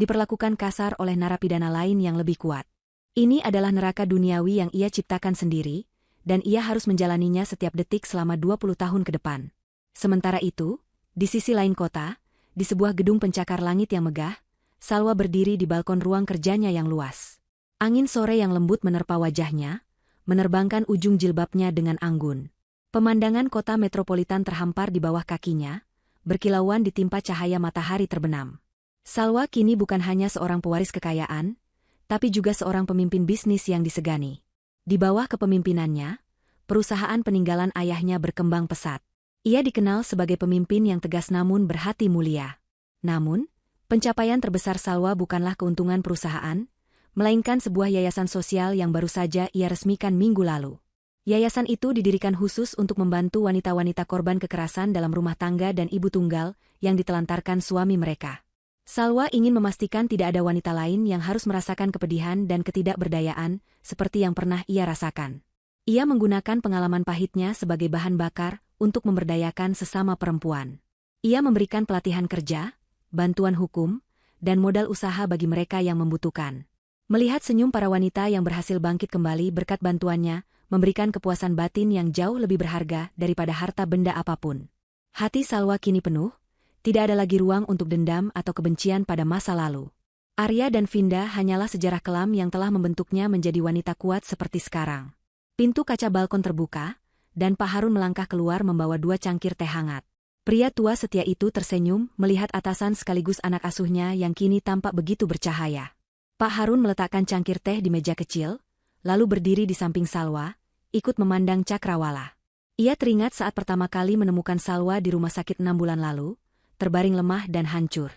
diperlakukan kasar oleh narapidana lain yang lebih kuat. Ini adalah neraka duniawi yang ia ciptakan sendiri, dan ia harus menjalaninya setiap detik selama 20 tahun ke depan. Sementara itu, di sisi lain kota, di sebuah gedung pencakar langit yang megah, Salwa berdiri di balkon ruang kerjanya yang luas. Angin sore yang lembut menerpa wajahnya, menerbangkan ujung jilbabnya dengan anggun. Pemandangan kota metropolitan terhampar di bawah kakinya, berkilauan ditimpa cahaya matahari terbenam. Salwa kini bukan hanya seorang pewaris kekayaan, tapi juga seorang pemimpin bisnis yang disegani. Di bawah kepemimpinannya, perusahaan peninggalan ayahnya berkembang pesat. Ia dikenal sebagai pemimpin yang tegas namun berhati mulia. Namun, pencapaian terbesar Salwa bukanlah keuntungan perusahaan, melainkan sebuah yayasan sosial yang baru saja ia resmikan minggu lalu. Yayasan itu didirikan khusus untuk membantu wanita-wanita korban kekerasan dalam rumah tangga dan ibu tunggal yang ditelantarkan suami mereka. Salwa ingin memastikan tidak ada wanita lain yang harus merasakan kepedihan dan ketidakberdayaan seperti yang pernah ia rasakan. Ia menggunakan pengalaman pahitnya sebagai bahan bakar untuk memberdayakan sesama perempuan. Ia memberikan pelatihan kerja, bantuan hukum, dan modal usaha bagi mereka yang membutuhkan. Melihat senyum para wanita yang berhasil bangkit kembali berkat bantuannya, memberikan kepuasan batin yang jauh lebih berharga daripada harta benda apapun. Hati Salwa kini penuh, tidak ada lagi ruang untuk dendam atau kebencian pada masa lalu. Arya dan Vinda hanyalah sejarah kelam yang telah membentuknya menjadi wanita kuat seperti sekarang. Pintu kaca balkon terbuka, dan Pak Harun melangkah keluar membawa 2 cangkir teh hangat. Pria tua setia itu tersenyum melihat atasan sekaligus anak asuhnya yang kini tampak begitu bercahaya. Pak Harun meletakkan cangkir teh di meja kecil, lalu berdiri di samping Salwa, ikut memandang Cakrawala. Ia teringat saat pertama kali menemukan Salwa di rumah sakit 6 bulan lalu, terbaring lemah dan hancur.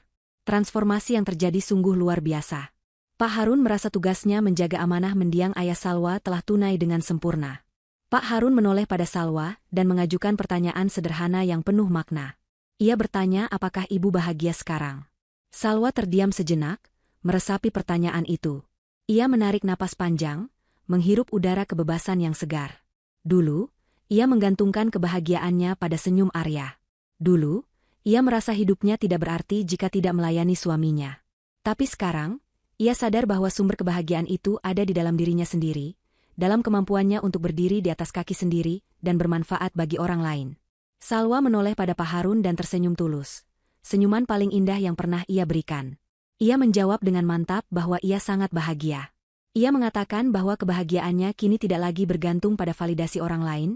Transformasi yang terjadi sungguh luar biasa. Pak Harun merasa tugasnya menjaga amanah mendiang ayah Salwa telah tunai dengan sempurna. Pak Harun menoleh pada Salwa dan mengajukan pertanyaan sederhana yang penuh makna. Ia bertanya apakah ibu bahagia sekarang. Salwa terdiam sejenak, meresapi pertanyaan itu. Ia menarik napas panjang, menghirup udara kebebasan yang segar. Dulu, ia menggantungkan kebahagiaannya pada senyum Arya. Dulu, ia merasa hidupnya tidak berarti jika tidak melayani suaminya. Tapi sekarang, ia sadar bahwa sumber kebahagiaan itu ada di dalam dirinya sendiri, dalam kemampuannya untuk berdiri di atas kaki sendiri dan bermanfaat bagi orang lain. Salwa menoleh pada Pak Harun dan tersenyum tulus. Senyuman paling indah yang pernah ia berikan. Ia menjawab dengan mantap bahwa ia sangat bahagia. Ia mengatakan bahwa kebahagiaannya kini tidak lagi bergantung pada validasi orang lain,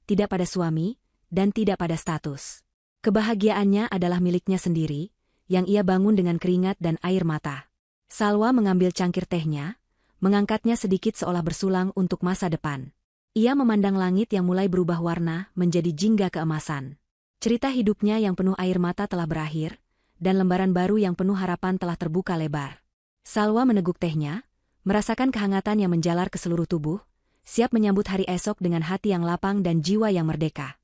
tidak pada suami, dan tidak pada status. Kebahagiaannya adalah miliknya sendiri, yang ia bangun dengan keringat dan air mata. Salwa mengambil cangkir tehnya, mengangkatnya sedikit seolah bersulang untuk masa depan. Ia memandang langit yang mulai berubah warna menjadi jingga keemasan. Cerita hidupnya yang penuh air mata telah berakhir, dan lembaran baru yang penuh harapan telah terbuka lebar. Salwa meneguk tehnya, merasakan kehangatan yang menjalar ke seluruh tubuh, siap menyambut hari esok dengan hati yang lapang dan jiwa yang merdeka.